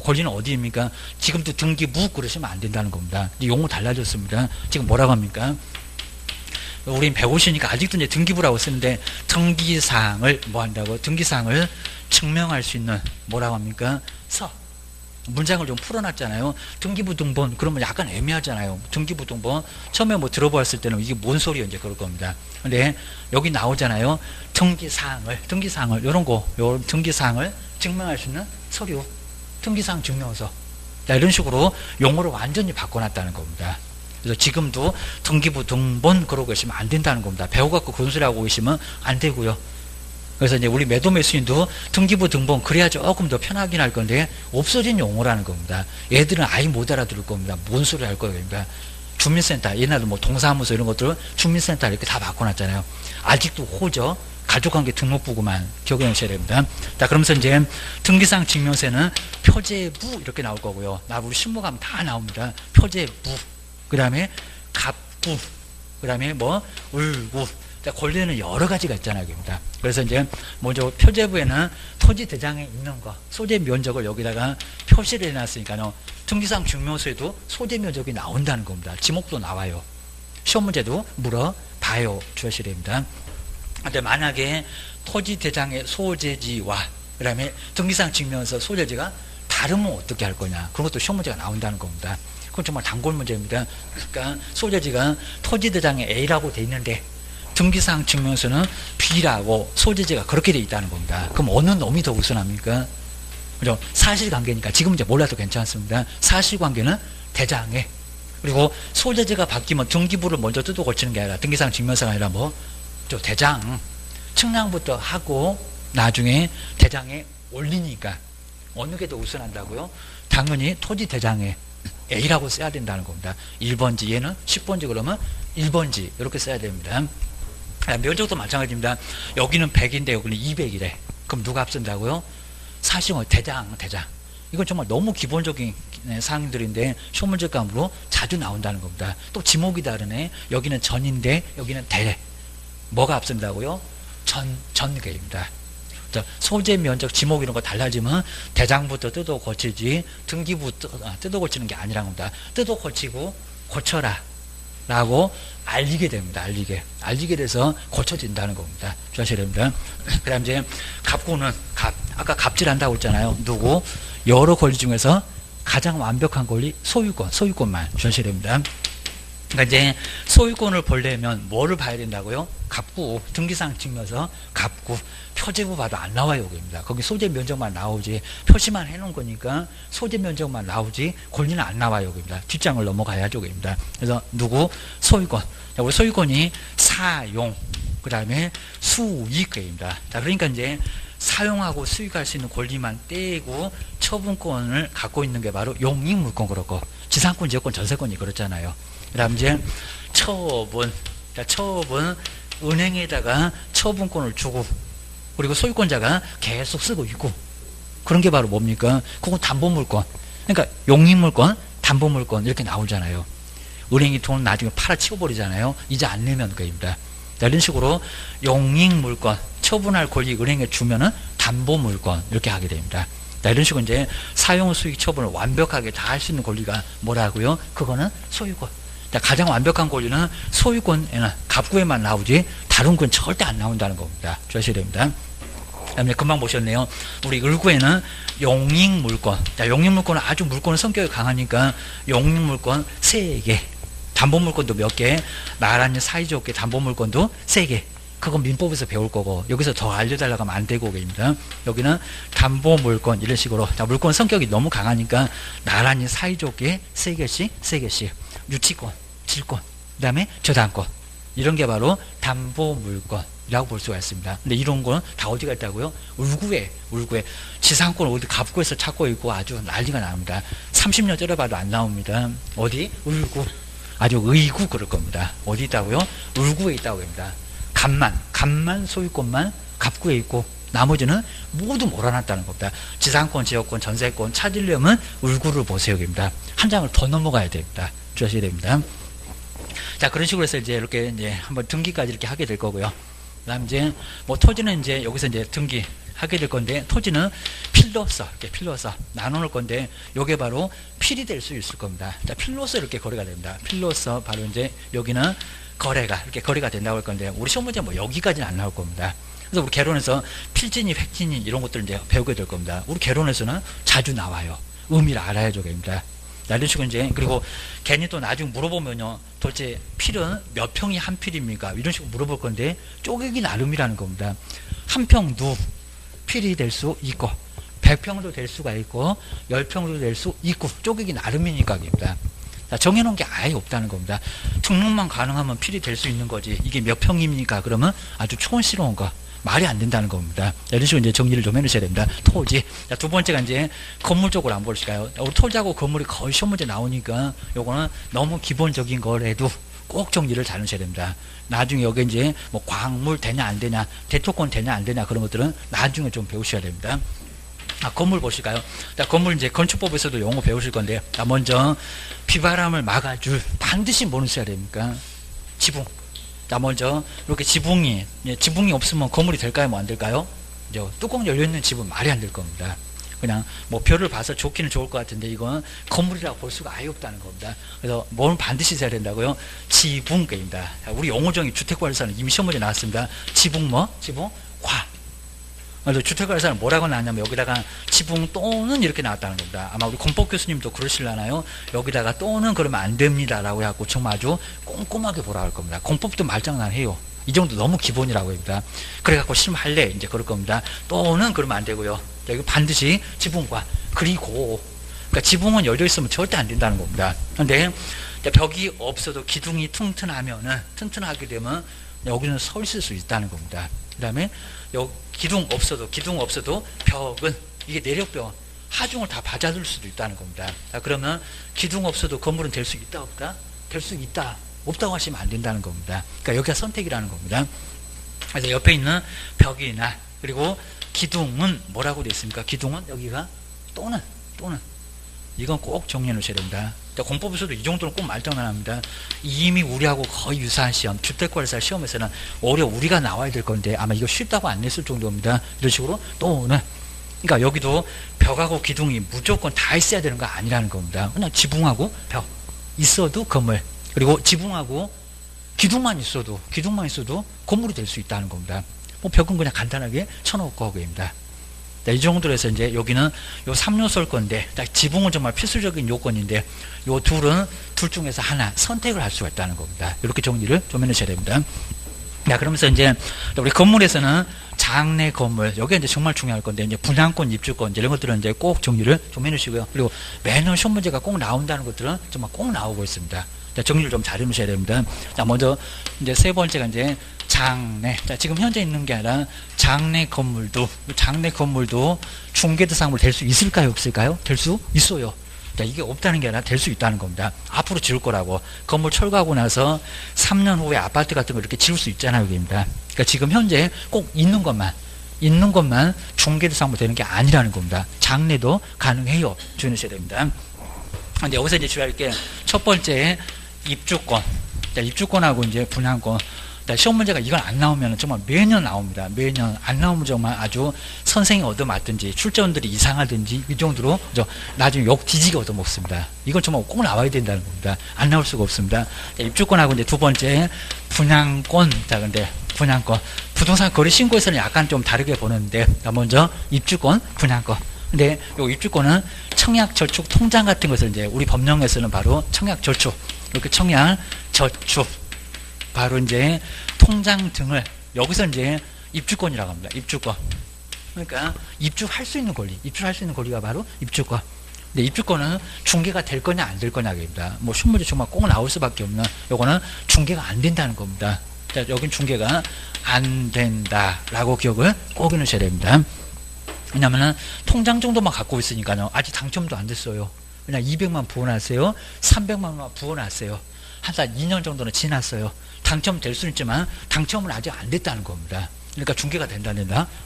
권리는 어디입니까? 지금도 등기부 그러시면 안 된다는 겁니다. 용어 달라졌습니다. 지금 뭐라고 합니까? 우린 배우시니까 아직도 이제 등기부라고 쓰는데 등기사항을 뭐 한다고? 등기사항을 증명할 수 있는 뭐라고 합니까? 문장을 좀 풀어놨잖아요. 등기부 등본 그러면 약간 애매하잖아요. 등기부 등본 처음에 뭐 들어보았을 때는 이게 뭔 소리야 이제 그럴 겁니다. 근데 여기 나오잖아요. 등기사항을 요런 등기사항을 증명할 수 있는 서류. 등기사항 증명서. 이런 식으로 용어를 완전히 바꿔놨다는 겁니다. 그래서 지금도 등기부 등본 그러고 계시면 안 된다는 겁니다. 배워갖고 그런 소리 하고 계시면 안 되고요. 그래서 이제 우리 매도 매수인도 등기부 등본 그래야 조금 더 편하긴 할 건데 없어진 용어라는 겁니다. 얘들은 아예 못 알아들을 겁니다. 뭔 소리 할 거예요. 그러니까 주민센터 옛날에 뭐 동사무소 이런 것들 주민센터 이렇게 다 바꿔놨잖아요. 아직도 호적 가족관계 등록부구만 기억해 놓으셔야 됩니다. 자, 그러면서 이제 등기상 증명서에는 표제부 이렇게 나올 거고요. 우리 신문 가면 다 나옵니다. 표제부, 그 다음에 갑부, 그 다음에 뭐 울구. 자, 권리는 여러 가지가 있잖아요. 입니다. 그래서 이제 먼저 표제부에는 토지 대장에 있는 거, 소재 면적을 여기다가 표시를 해놨으니까요. 등기상 증명서에도 소재 면적이 나온다는 겁니다. 지목도 나와요. 시험 문제도 물어봐요. 주셔야 됩니다. 근데 만약에 토지 대장의 소재지와 그 다음에 등기상 증명서 소재지가 다르면 어떻게 할 거냐. 그런 것도 시험 문제가 나온다는 겁니다. 그건 정말 단골 문제입니다. 그러니까 소재지가 토지 대장에 A라고 돼 있는데 등기상 증명서는 B라고 소재지가 그렇게 돼 있다는 겁니다. 그럼 어느 놈이 더 우선합니까? 그죠? 사실관계니까 지금 이제 몰라도 괜찮습니다. 사실관계는 대장에, 그리고 소재지가 바뀌면 등기부를 먼저 뜯어 고치는 게 아니라 등기상 증명서가 아니라 뭐 저 대장 측량부터 하고 나중에 대장에 올리니까 어느 게 더 우선한다고요? 당연히 토지 대장에 A라고 써야 된다는 겁니다. 1번지, 얘는 10번지 그러면 1번지 이렇게 써야 됩니다. 면적도 마찬가지입니다. 여기는 100인데 여기는 200이래. 그럼 누가 앞선다고요? 사실은 대장. 이건 정말 너무 기본적인 사항들인데 시험 문제감으로 자주 나온다는 겁니다. 또 지목이 다르네. 여기는 전인데 여기는 대. 뭐가 앞선다고요? 전개입니다. 소재 면적 지목 이런 거 달라지면 대장부터 뜯어 고치지 등기부 뜯어 고치는 게 아니라는 겁니다. 뜯어 고치고 고쳐라 라고 알리게 됩니다. 알리게 돼서 고쳐진다는 겁니다. 주셔야 됩니다. 그 다음 이제 갑구는 아까 갑질한다고 했잖아요. 누구? 여러 권리 중에서 가장 완벽한 권리 소유권만 주셔야 됩니다. 그러니까 이제 소유권을 보려면 뭐를 봐야 된다고요? 갑구, 등기상 증명서, 갑구, 표제부 봐도 안 나와요. 여기입니다. 거기 소재 면적만 나오지, 표시만 해놓은 거니까 소재 면적만 나오지, 권리는 안 나와요. 여기입니다. 뒷장을 넘어가야죠. 여기입니다. 그래서 누구? 소유권. 우리 소유권이 사용, 그 다음에 수익입니다. 자, 그러니까 이제 사용하고 수익할 수 있는 권리만 떼고 처분권을 갖고 있는 게 바로 용익물권 그렇고, 지상권, 지역권, 전세권이 그렇잖아요. 그 다음 이제 처분. 자, 처분, 은행에다가 처분권을 주고, 그리고 소유권자가 계속 쓰고 있고, 그런 게 바로 뭡니까? 그건 담보물권. 그러니까 용익물권, 담보물권 이렇게 나오잖아요. 은행이 돈 나중에 팔아치워버리잖아요. 이제 안 내면 그입니다. 이런 식으로 용익물권, 처분할 권리 은행에 주면은 담보물권 이렇게 하게 됩니다. 이런 식으로 이제 사용 수익 처분을 완벽하게 다 할 수 있는 권리가 뭐라고요? 그거는 소유권. 가장 완벽한 권리는 소유권에는 갑구에만 나오지 다른 건 절대 안 나온다는 겁니다. 주셔야 됩니다. 그다음에 금방 보셨네요. 우리 을구에는 용익물권. 자, 용익물권은 아주 물권의 성격이 강하니까 용익물권 3개, 담보물권도 몇 개, 나란히 사이좋게 담보물권도 3개. 그건 민법에서 배울 거고 여기서 더 알려달라고 하면 안 되고 입니다. 여기는 담보물권 이런 식으로. 자, 물권 성격이 너무 강하니까 나란히 사이좋게 3개씩 유치권, 질권, 그 다음에 저당권 이런 게 바로 담보물권이라고 볼 수가 있습니다. 근데 이런 거는 다 어디가 있다고요? 울구에 지상권 어디 갑구에서 찾고 있고 아주 난리가 납니다. 30년 쩔어봐도 안 나옵니다. 어디? 울구. 아주 의구 그럴 겁니다. 어디 있다고요? 울구에 있다고 합니다. 갑만 소유권만 갑구에 있고 나머지는 모두 몰아놨다는 겁니다. 지상권, 지역권, 전세권 찾으려면 울구를 보세요. 입니다. 한 장을 더 넘어가야 됩니다. 주셔야 됩니다. 자, 그런 식으로 해서 이제 이렇게 이제 한번 등기까지 이렇게 하게 될 거고요. 그 다음 이제 뭐 토지는 이제 여기서 이제 등기 하게 될 건데, 토지는 필로서, 이렇게 필로서 나눠놓을 건데, 요게 바로 필이 될 수 있을 겁니다. 자, 필로서 이렇게 거래가 됩니다. 필로서 바로 이제 여기는 거래가, 이렇게 거래가 된다고 할 건데, 우리 시험 문제 뭐 여기까지는 안 나올 겁니다. 그래서 우리 개론에서 필진입, 획진입 이런 것들을 이제 배우게 될 겁니다. 우리 개론에서는 자주 나와요. 의미를 알아야죠, 됩니다. 이런 식으로 이제, 그리고 괜히 또 나중에 물어보면요, 도대체 필은 몇 평이 한 필입니까? 이런 식으로 물어볼 건데, 쪼개기 나름이라는 겁니다. 한 평도 필이 될 수 있고, 100평도 될 수가 있고, 10평도 될 수 있고, 쪼개기 나름이니까, 입니다. 정해놓은 게 아예 없다는 겁니다. 등록만 가능하면 필이 될 수 있는 거지, 이게 몇 평입니까? 그러면 아주 촌스러운 거. 말이 안 된다는 겁니다. 이런 식으로 이제 정리를 좀 해놓으셔야 됩니다. 토지. 자, 두 번째가 이제 건물 쪽으로 한번 볼까요? 우리 토지하고 건물이 거의 시험 문제 나오니까 요거는 너무 기본적인 거라도 꼭 정리를 잘 하셔야 됩니다. 나중에 여기 이제 뭐 광물 되냐 안 되냐, 대토권 되냐 안 되냐 그런 것들은 나중에 좀 배우셔야 됩니다. 건물 보실까요? 자, 건물 이제 건축법에서도 용어 배우실 건데, 자, 먼저 비바람을 막아줄 반드시 뭐는 써야 됩니까? 지붕. 자, 먼저 이렇게 지붕이 없으면 건물이 될까요? 뭐 안 될까요? 이제 뚜껑 열려 있는 집은 말이 안 될 겁니다. 그냥 뭐 별을 봐서 좋기는 좋을 것 같은데 이건 건물이라고 볼 수가 아예 없다는 겁니다. 그래서 뭘 반드시 써야 된다고요? 지붕입니다. 우리 용어정의 주택관리사는 이미 시험 문제 나왔습니다. 지붕 뭐? 지붕 과. 그래서 주택관리사는 뭐라고 나왔냐면 여기다가 지붕 또는 이렇게 나왔다는 겁니다. 아마 우리 공법 교수님도 그러실라나요? 여기다가 또는 그러면 안 됩니다라고 해갖고 정말 아주 꼼꼼하게 보라 할 겁니다. 공법도 말장난해요. 이 정도 너무 기본이라고 합니다. 그래갖고 실험할래 이제 그럴 겁니다. 또는 그러면 안 되고요. 여기 반드시 지붕과 그리고 그러니까 지붕은 열려 있으면 절대 안 된다는 겁니다. 그런데 벽이 없어도 기둥이 튼튼하게 되면 여기는 서 있을 수 있다는 겁니다. 그 다음에 기둥 없어도 벽은 이게 내력벽 하중을 다 받아줄 수도 있다는 겁니다. 자, 그러면 기둥 없어도 건물은 될 수 있다 없다? 될 수 있다. 없다고 하시면 안 된다는 겁니다. 그러니까 여기가 선택이라는 겁니다. 그래서 옆에 있는 벽이나 그리고 기둥은 뭐라고 되어 있습니까? 기둥은 여기가 또는 이건 꼭 정리해 놓으셔야 됩니다. 공법에서도 이 정도는 꼭 말장난합니다. 이미 우리하고 거의 유사한 시험, 주택관리사 시험에서는 오히려 우리가 나와야 될 건데 아마 이거 쉽다고 안 냈을 정도입니다. 이런 식으로 또는 그러니까 여기도 벽하고 기둥이 무조건 다 있어야 되는 거 아니라는 겁니다. 그냥 지붕하고 벽 있어도 건물, 그리고 지붕하고 기둥만 있어도 건물이 될 수 있다는 겁니다. 뭐 벽은 그냥 간단하게 쳐놓고 하고입니다. 이 정도로 해서 이제 여기는 요 3요소일 건데, 지붕은 정말 필수적인 요건인데, 요 둘 중에서 하나 선택을 할 수가 있다는 겁니다. 이렇게 정리를 좀 해놓으셔야 됩니다. 자, 그러면서 이제 우리 건물에서는 장내 건물, 여기 이제 정말 중요할 건데, 이제 분양권, 입주권, 이제 이런 것들은 이제 꼭 정리를 좀 해놓으시고요. 그리고 매년 시험 문제가 꼭 나온다는 것들은 정말 꼭 나오고 있습니다. 자, 정리를 좀 잘 해놓으셔야 됩니다. 자, 먼저 이제 세 번째가 이제 장내. 자, 지금 현재 있는 게 아니라 장내 건물도 중개 대상으로 될 수 있을까요? 없을까요? 될 수 있어요. 자, 이게 없다는 게 아니라 될 수 있다는 겁니다. 앞으로 지을 거라고. 건물 철거하고 나서 3년 후에 아파트 같은 거 이렇게 지을 수 있잖아요. 여기입니다. 그러니까 지금 현재 꼭 있는 것만 중개 대상으로 되는 게 아니라는 겁니다. 장내도 가능해요. 주의하셔야 됩니다. 근데 여기서 이제 주의할 게 첫 번째 입주권. 자, 입주권하고 이제 분양권. 시험 문제가 이건 안 나오면 정말 매년 나옵니다. 매년 안 나오면 정말 아주 선생이 얻어맞든지 출전들이 이상하든지 이 정도로 나중에 욕 뒤지게 얻어먹습니다. 이건 정말 꼭 나와야 된다는 겁니다. 안 나올 수가 없습니다. 자, 입주권하고 이제 두 번째 분양권. 자, 근데 분양권. 부동산 거래 신고에서는 약간 좀 다르게 보는데, 먼저 입주권, 분양권. 근데 요 입주권은 청약저축 통장 같은 것을 이제 우리 법령에서는 바로 청약저축, 이렇게 청약저축, 바로 이제 통장 등을 여기서 이제 입주권이라고 합니다. 입주권. 그러니까 입주할 수 있는 권리가 바로 입주권. 근데 입주권은 중개가 될 거냐 안 될 거냐입니다. 뭐 신문제 정말 꼭 나올 수밖에 없는, 요거는 중개가 안 된다는 겁니다. 자, 여긴 중개가 안 된다라고 기억을 꼭 해놓으셔야 됩니다. 왜냐면은 통장 정도만 갖고 있으니까요. 아직 당첨도 안 됐어요. 그냥 200만 부어놨어요. 300만 부어놨어요. 한 달 2년 정도는 지났어요. 당첨될 수는 있지만 당첨은 아직 안 됐다는 겁니다. 그러니까 중개가 된다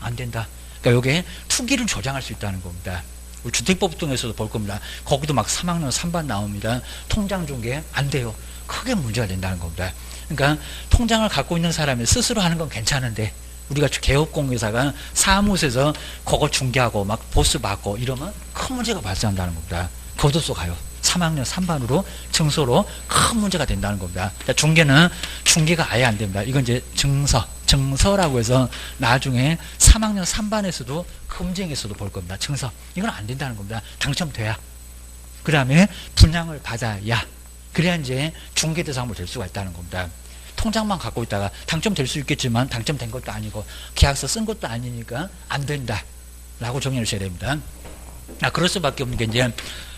안 된다. 그러니까 여기에 투기를 조장할 수 있다는 겁니다. 우리 주택법 등에서도 볼 겁니다. 거기도 막 3학년 3반 나옵니다. 통장 중개 안 돼요. 크게 문제가 된다는 겁니다. 그러니까 통장을 갖고 있는 사람이 스스로 하는 건 괜찮은데, 우리가 개업공개사가 사무소에서 그거 중개하고 막 보스 받고 이러면 큰 문제가 발생한다는 겁니다. 교도소 가요. 3학년 3반으로 증서로 큰 문제가 된다는 겁니다. 중개가 아예 안 됩니다. 이건 이제 증서라고 해서 나중에 3학년 3반에서도 검증에서도 볼 겁니다. 증서. 이건 안 된다는 겁니다. 당첨돼야. 그 다음에 분양을 받아야. 그래야 이제 중개 대상으로 될 수가 있다는 겁니다. 통장만 갖고 있다가 당첨될 수 있겠지만 당첨된 것도 아니고 계약서 쓴 것도 아니니까 안 된다 라고 정리해 주셔야 됩니다. 그럴 수밖에 없는 게 이제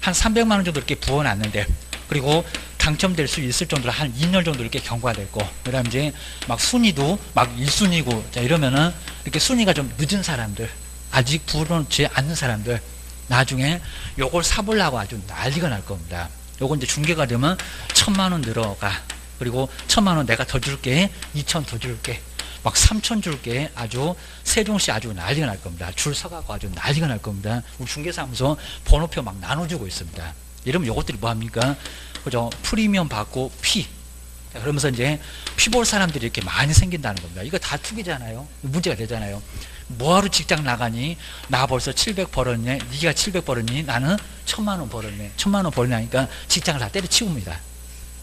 한 300만 원 정도 이렇게 부어놨는데, 그리고 당첨될 수 있을 정도로 한 2년 정도 이렇게 경과됐고, 그 다음 이제 막 순위도 막 1순위고, 자, 이러면은 이렇게 순위가 좀 늦은 사람들, 아직 부어놓지 않는 사람들, 나중에 요걸 사보려고 아주 난리가 날 겁니다. 요거 이제 중개가 되면 1000만 원 들어가. 그리고 1,000만 원 내가 더 줄게, 2천 더 줄게, 막 3천 줄게. 아주 세종시 아주 난리가 날 겁니다. 줄 서가고 아주 난리가 날 겁니다. 우리 중개사무소 번호표 막 나눠주고 있습니다. 이러면 요것들이 뭐합니까? 그죠? 프리미엄 받고 피. 그러면서 이제 피 볼 사람들이 이렇게 많이 생긴다는 겁니다. 이거 다 투기잖아요. 문제가 되잖아요. 뭐하러 직장 나가니? 나 벌써 700 벌었네. 네가 700 벌었니? 나는 1,000만 원 벌었네. 1,000만 원 벌냐니까 직장을 다 때려치웁니다.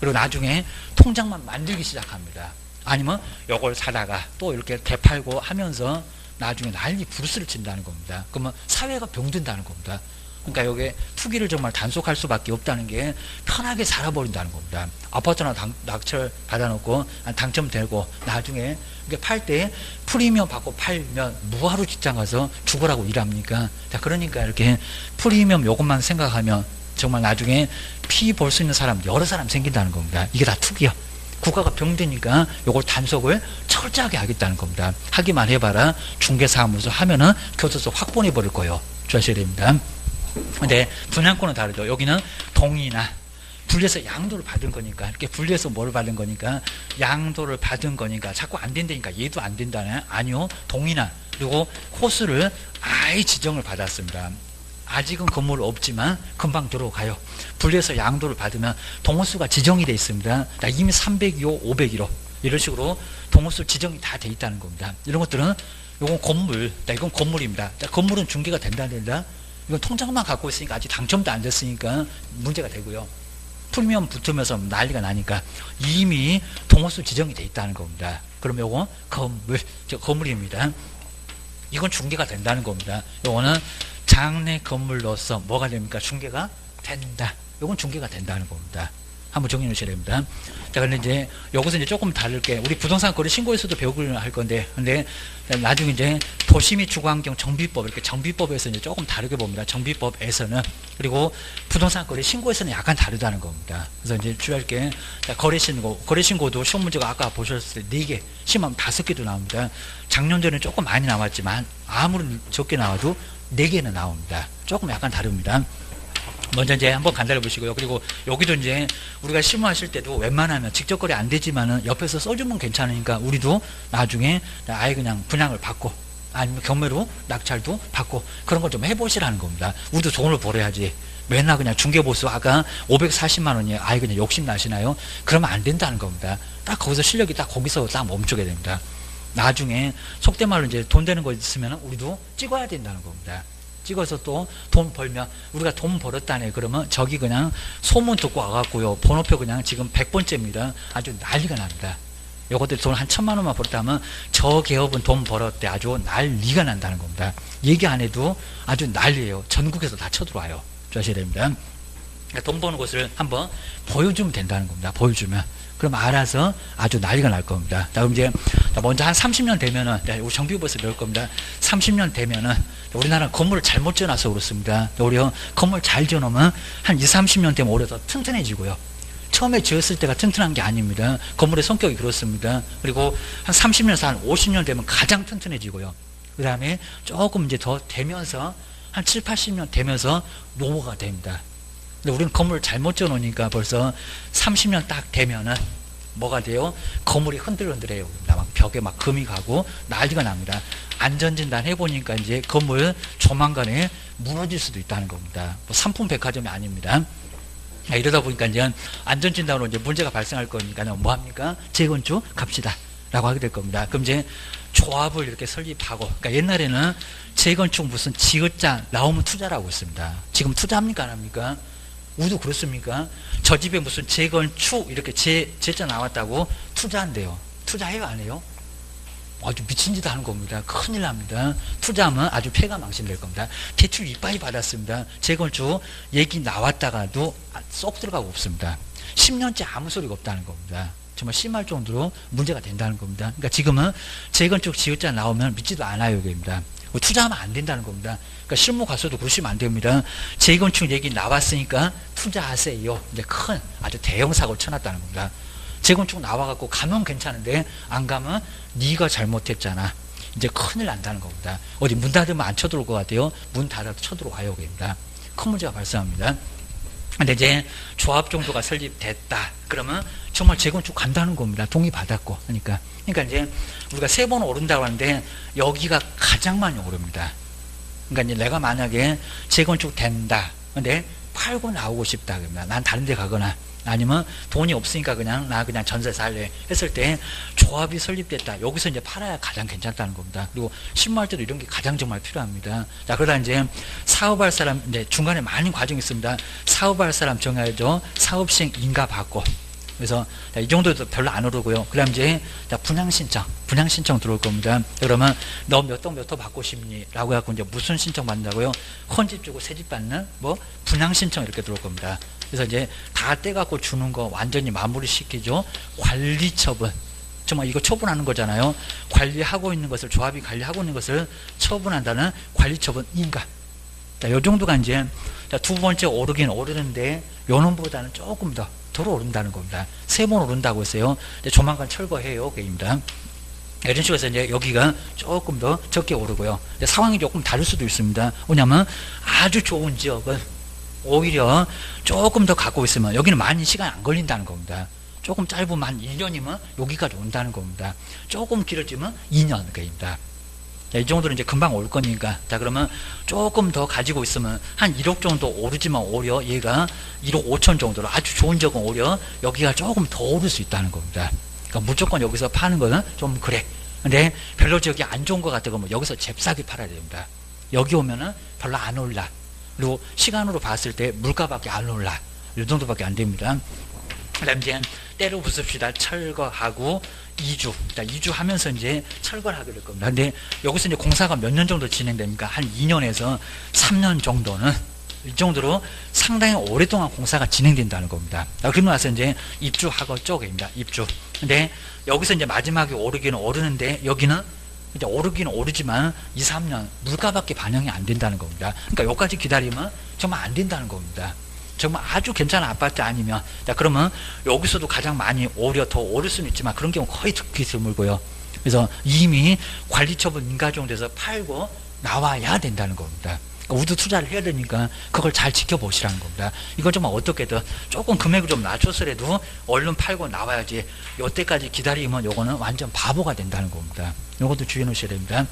그리고 나중에 통장만 만들기 시작합니다. 아니면 요걸 사다가 또 이렇게 되팔고 하면서 나중에 난리 부르스를 친다는 겁니다. 그러면 사회가 병든다는 겁니다. 그러니까 여기에 투기를 정말 단속할 수밖에 없다는 게 편하게 살아버린다는 겁니다. 아파트나 낙찰 받아놓고 당첨되고 나중에 팔 때 프리미엄 받고 팔면 뭐하러 직장 가서 죽으라고 일합니까? 자, 그러니까 이렇게 프리미엄 요것만 생각하면 정말 나중에 피 볼 수 있는 사람 여러 사람 생긴다는 겁니다. 이게 다 투기야. 국가가 병드니까 요걸 단속을 철저하게 하겠다는 겁니다. 하기만 해봐라. 중개사무소 하면은 교도소 확 보내버릴 거예요. 주의하셔야 됩니다. 근데 분양권은 다르죠. 여기는 동의나 분리해서 양도를 받은 거니까, 이렇게 분리해서 뭘 받은 거니까, 양도를 받은 거니까 자꾸 안 된다니까 얘도 안 된다네. 아니요, 동의나 그리고 호수를 아예 지정을 받았습니다. 아직은 건물 없지만 금방 들어가요. 분리해서 양도를 받으면 동호수가 지정이 돼 있습니다. 이미 302호, 501호 이런 식으로 동호수 지정이 다 돼 있다는 겁니다. 이런 것들은 이건 건물, 이건 건물입니다. 건물은 중개가 된다 안 된다? 이건 통장만 갖고 있으니까 아직 당첨도 안 됐으니까 문제가 되고요. 프리미엄 붙으면서 난리가 나니까 이미 동호수 지정이 돼 있다는 겁니다. 그러면 이건 건물, 건물입니다. 이건 중개가 된다는 겁니다. 이거는 장내 건물로서 뭐가 됩니까? 중개가 된다. 이건 중개가 된다는 겁니다. 한번 정리해 주셔야 됩니다. 자, 근데 이제 여기서 이제 조금 다를게, 우리 부동산 거래 신고에서도 배우기를 할 건데, 근데 나중에 이제 도시 및 주거환경 정비법, 이렇게 정비법에서 이제 조금 다르게 봅니다. 정비법에서는. 그리고 부동산 거래 신고에서는 약간 다르다는 겁니다. 그래서 이제 주의할 게, 거래 신고, 거래 신고도 시험 문제가 아까 보셨을 때 4개, 심하면 5개도 나옵니다. 작년전에 조금 많이 나왔지만 아무리 적게 나와도 4개는 나옵니다. 조금 약간 다릅니다. 먼저 이제 한번 간단히 보시고요. 그리고 여기도 이제 우리가 실무하실 때도 웬만하면 직접 거래 안 되지만은 옆에서 써주면 괜찮으니까 우리도 나중에 아예 그냥 분양을 받고 아니면 경매로 낙찰도 받고 그런 걸 좀 해보시라는 겁니다. 우리도 돈을 벌어야지. 맨날 그냥 중개보수 아까 540만 원이에요. 아예 그냥 욕심 나시나요? 그러면 안 된다는 겁니다. 딱 거기서 실력이 딱 거기서 딱 멈추게 됩니다. 나중에 속된 말로 이제 돈 되는 거 있으면 우리도 찍어야 된다는 겁니다. 찍어서 또 돈 벌면 우리가 돈 벌었다네 그러면 저기 그냥 소문 듣고 와갖고요. 번호표 그냥 지금 100번째입니다. 아주 난리가 납니다. 요것들 돈 한 1,000만 원만 벌었다 하면 저 기업은 돈 벌었대. 아주 난리가 난다는 겁니다. 얘기 안 해도 아주 난리예요. 전국에서 다 쳐들어와요. 조심해야 됩니다. 돈 버는 곳을 한번 보여주면 된다는 겁니다. 보여주면. 그럼 알아서 아주 난리가 날 겁니다. 자, 그럼 이제 먼저 한 30년 되면은, 우리 정비부에서 배울 겁니다. 30년 되면은, 우리나라는 건물을 잘못 지어놔서 그렇습니다. 우리 건물 잘 지어놓으면 한 20, 30년 되면 오히려 더 튼튼해지고요. 처음에 지었을 때가 튼튼한 게 아닙니다. 건물의 성격이 그렇습니다. 그리고 한 30년에서 한 50년 되면 가장 튼튼해지고요. 그 다음에 조금 이제 더 되면서 한 7, 80년 되면서 노후가 됩니다. 근데 우리는 건물을 잘못 지어놓으니까 벌써 30년 딱 되면은 뭐가 돼요? 건물이 흔들흔들해요. 막 벽에 막 금이 가고 난리가 납니다. 안전진단 해보니까 이제 건물 조만간에 무너질 수도 있다는 겁니다. 뭐 상품 백화점이 아닙니다. 이러다 보니까 이제 안전진단으로 이제 문제가 발생할 거니까 뭐 합니까? 재건축 갑시다. 라고 하게 될 겁니다. 그럼 이제 조합을 이렇게 설립하고, 그러니까 옛날에는 재건축 무슨 지읒자 나오면 투자라고 했습니다. 지금 투자합니까? 안 합니까? 우리도 그렇습니까? 저 집에 무슨 재건축 이렇게 제자 나왔다고 투자한대요. 투자해요? 안 해요? 아주 미친 짓 하는 겁니다. 큰일 납니다. 투자하면 아주 폐가 망신될 겁니다. 대출 이빠이 받았습니다. 재건축 얘기 나왔다가도 쏙 들어가고 없습니다. 10년째 아무 소리가 없다는 겁니다. 정말 심할 정도로 문제가 된다는 겁니다. 그러니까 지금은 재건축 지읒자 나오면 믿지도 않아요. 여기입니다. 투자하면 안 된다는 겁니다. 그러니까 실무 가서도 그러시면 안 됩니다. 재건축 얘기 나왔으니까 투자하세요. 이제 큰 아주 대형 사고를 쳐놨다는 겁니다. 재건축 나와갖고 가면 괜찮은데 안 가면 네가 잘못했잖아. 이제 큰일 난다는 겁니다. 어디 문 닫으면 안 쳐들어올 것 같아요. 문 닫아도 쳐들어와요. 여기입니다. 큰 문제가 발생합니다. 근데 이제 조합 정도가 설립됐다. 그러면 정말 재건축 간다는 겁니다. 동의받았고. 그러니까 이제 우리가 3번 오른다고 하는데 여기가 가장 많이 오릅니다. 그러니까 이제 내가 만약에 재건축 된다. 근데 팔고 나오고 싶다. 그러면 난 다른 데 가거나 아니면 돈이 없으니까 나 그냥 전세 살래 했을 때 조합이 설립됐다. 여기서 이제 팔아야 가장 괜찮다는 겁니다. 그리고 신고할 때도 이런 게 가장 정말 필요합니다. 자, 그러다 이제 사업할 사람, 이제 중간에 많은 과정이 있습니다. 사업할 사람 정해야죠. 사업시행 인가 받고. 그래서 이 정도도 별로 안 오르고요. 그 다음 이제 분양 신청 들어올 겁니다. 그러면 너 몇 동 몇 호 받고 싶니? 라고 해갖고 이제 무슨 신청 받는다고요? 헌집 주고 새집 받는 분양 신청 이렇게 들어올 겁니다. 그래서 이제 다 떼갖고 주는 거 완전히 마무리 시키죠. 관리 처분. 정말 이거 처분하는 거잖아요. 관리하고 있는 것을, 조합이 관리하고 있는 것을 처분한다는 관리 처분 인가. 자, 요 정도가 이제, 자, 두 번째 오르긴 오르는데, 요 놈보다는 조금 더 오른다는 겁니다. 3번 오른다고 했어요. 조만간 철거해요. 그입니다. 이런 식으로 해서 이제 여기가 조금 더 적게 오르고요. 상황이 조금 다를 수도 있습니다. 왜냐면 아주 좋은 지역은 오히려 조금 더 갖고 있으면 여기는 많이 시간 안 걸린다는 겁니다. 조금 짧으면 한 1년이면 여기까지 온다는 겁니다. 조금 길어지면 2년 그입니다. 자, 이 정도는 이제 금방 올 거니까. 자, 그러면 조금 더 가지고 있으면 한 1억 정도 오르지만 오히려 얘가 1억 5천 정도로 아주 좋은 적은 오히려 여기가 조금 더 오를 수 있다는 겁니다. 그러니까 무조건 여기서 파는 거는 좀 그래. 근데 별로 저기 안 좋은 것 같다 그러면 여기서 잽싸게 팔아야 됩니다. 여기 오면은 별로 안 올라. 그리고 시간으로 봤을 때 물가밖에 안 올라. 이 정도밖에 안 됩니다. 그 다음 이제 때로 부숩시다. 철거하고 2주. 자, 2주 하면서 이제 철거를 하게 될 겁니다. 근데 여기서 이제 공사가 몇 년 정도 진행됩니까? 한 2년에서 3년 정도는 이 정도로 상당히 오랫동안 공사가 진행된다는 겁니다. 그러고 나서 이제 입주하고 쪽입니다. 입주. 근데 여기서 이제 마지막에 오르기는 오르는데 여기는 이제 오르기는 오르지만 2, 3년 물가밖에 반영이 안 된다는 겁니다. 그러니까 여기까지 기다리면 정말 안 된다는 겁니다. 정말 아주 괜찮은 아파트 아니면. 자, 그러면 여기서도 가장 많이 오히려 더 오를 수는 있지만 그런 경우 거의 듣기 드물고요. 그래서 이미 관리처분 인가정돼서 팔고 나와야 된다는 겁니다. 그러니까 우드 투자를 해야 되니까 그걸 잘 지켜보시라는 겁니다. 이건 정말 어떻게든 조금 금액을 좀 낮췄으라도 얼른 팔고 나와야지. 요때까지 기다리면 요거는 완전 바보가 된다는 겁니다. 요것도 주의해 놓으셔야 됩니다.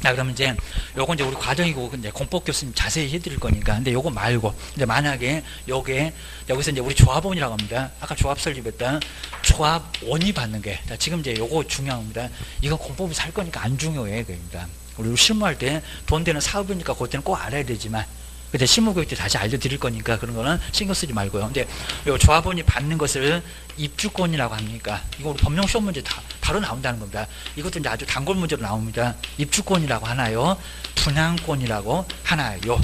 자, 그러면 이제 요건 이제 우리 과정이고 이제 공법 교수님 자세히 해드릴 거니까. 근데 요거 말고 이제 만약에 여기서 이제 우리 조합원이라고 합니다. 아까 조합 설립했던 조합원이 받는 게. 자, 지금 이제 요거 중요합니다. 이건 공법에서 할 거니까 안 중요해. 그입니다. 우리 실무할 때 돈 되는 사업이니까 그때는 꼭 알아야 되지만 그때 실무교육 때 다시 알려드릴 거니까 그런 거는 신경 쓰지 말고요. 근데 요 조합원이 받는 것을 입주권이라고 합니까? 이거 우리 법령 시험 문제 바로 나온다는 겁니다. 이것도 이제 아주 단골 문제로 나옵니다. 입주권이라고 하나요? 분양권이라고 하나요?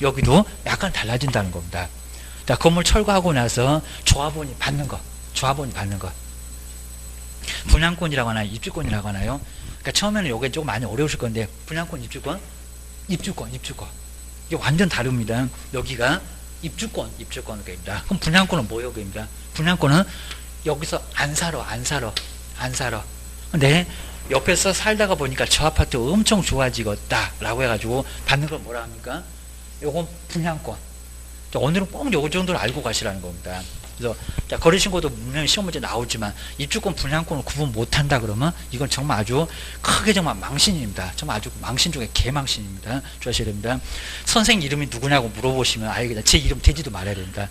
여기도 약간 달라진다는 겁니다. 자, 건물 철거하고 나서 조합원이 받는 거. 분양권이라고 하나요? 입주권이라고 하나요? 그러니까 처음에는 요게 조금 많이 어려우실 건데 분양권, 입주권. 이게 완전 다릅니다. 여기가 입주권입니다. 그럼 분양권은 뭐예요? 그입니다. 분양권은 여기서 안 사러. 근데 옆에서 살다가 보니까 저 아파트 엄청 좋아지겠다라고 해가지고 받는 걸 뭐라 합니까? 요건 분양권. 오늘은 꼭 요 정도를 알고 가시라는 겁니다. 그래서 자, 거래신고도 분명히 시험 문제 나오지만 입주권 분양권을 구분 못한다 그러면 이건 정말 아주 크게 정말 망신입니다. 정말 아주 망신 중에 개망신입니다. 주의하셔야 됩니다. 선생 이름이 누구냐고 물어보시면 아예 그냥 제 이름 되지도 말아야 됩니다.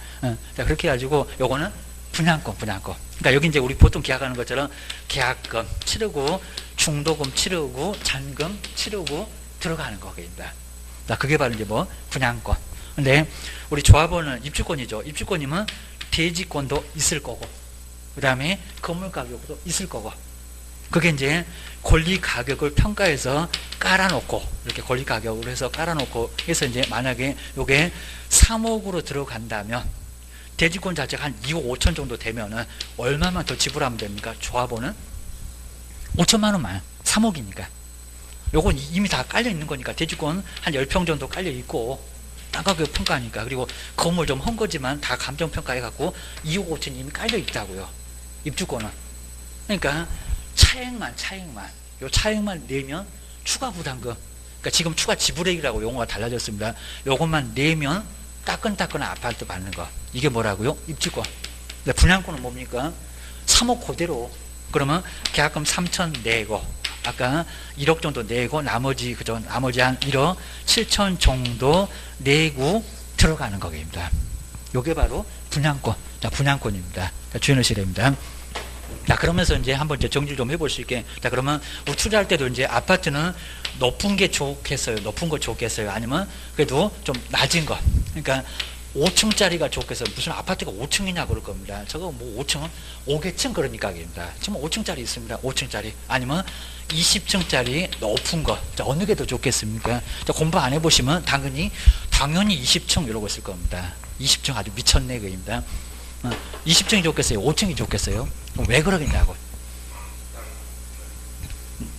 자, 그렇게 해가지고 요거는 분양권. 그러니까 여기 이제 우리 보통 계약하는 것처럼 계약금 치르고 중도금 치르고 잔금 치르고 들어가는 거입니다. 자, 그게 바로 이제 분양권. 근데 우리 조합원은 입주권이죠. 입주권이면 대지권도 있을 거고, 그 다음에 건물 가격도 있을 거고, 그게 이제 권리 가격을 평가해서 깔아놓고, 이렇게 권리 가격으로 해서 깔아놓고 해서 이제 만약에 요게 3억으로 들어간다면, 대지권 자체가 한 2억 5천 정도 되면은 얼마만 더 지불하면 됩니까? 조합원은 5천만 원만, 3억이니까. 요건 이미 다 깔려 있는 거니까 대지권 한 10평 정도 깔려 있고, 땅가격 평가하니까. 그리고 건물 좀 한 거지만 다 감정평가해갖고 2억 5천 이미 깔려 있다고요. 입주권은. 그러니까 차액만 요 차액만 내면 추가 부담금, 그러니까 지금 추가 지불액이라고 용어가 달라졌습니다. 요것만 내면 따끈따끈한 아파트 받는 거. 이게 뭐라고요? 입주권. 근데 분양권은 뭡니까? 3억 그대로. 그러면 계약금 3천 내고, 아까 1억 정도 내고, 나머지, 그죠? 나머지 한 1억 7천 정도 내고 들어가는 거입니다. 요게 바로 분양권. 자, 분양권입니다. 자, 주인의실입니다. 자, 그러면서 이제 한번 이제 정리 좀 해볼 수 있게. 자, 그러면 우리 투자할 때도 이제 아파트는 높은 게 좋겠어요? 높은 거 좋겠어요? 아니면 그래도 좀 낮은 거. 그러니까 5층짜리가 좋겠어요? 무슨 아파트가 5층이냐 그럴 겁니다. 저거 뭐 5층은 5개층 그러니까 입니다. 지금 5층짜리 있습니다. 5층짜리. 아니면 20층짜리 높은 거. 자, 어느 게 더 좋겠습니까? 자, 공부 안 해보시면 당연히 20층 이러고 있을 겁니다. 20층 아주 미쳤네 그입니다. 20층이 좋겠어요? 5층이 좋겠어요? 왜 그러겠냐고.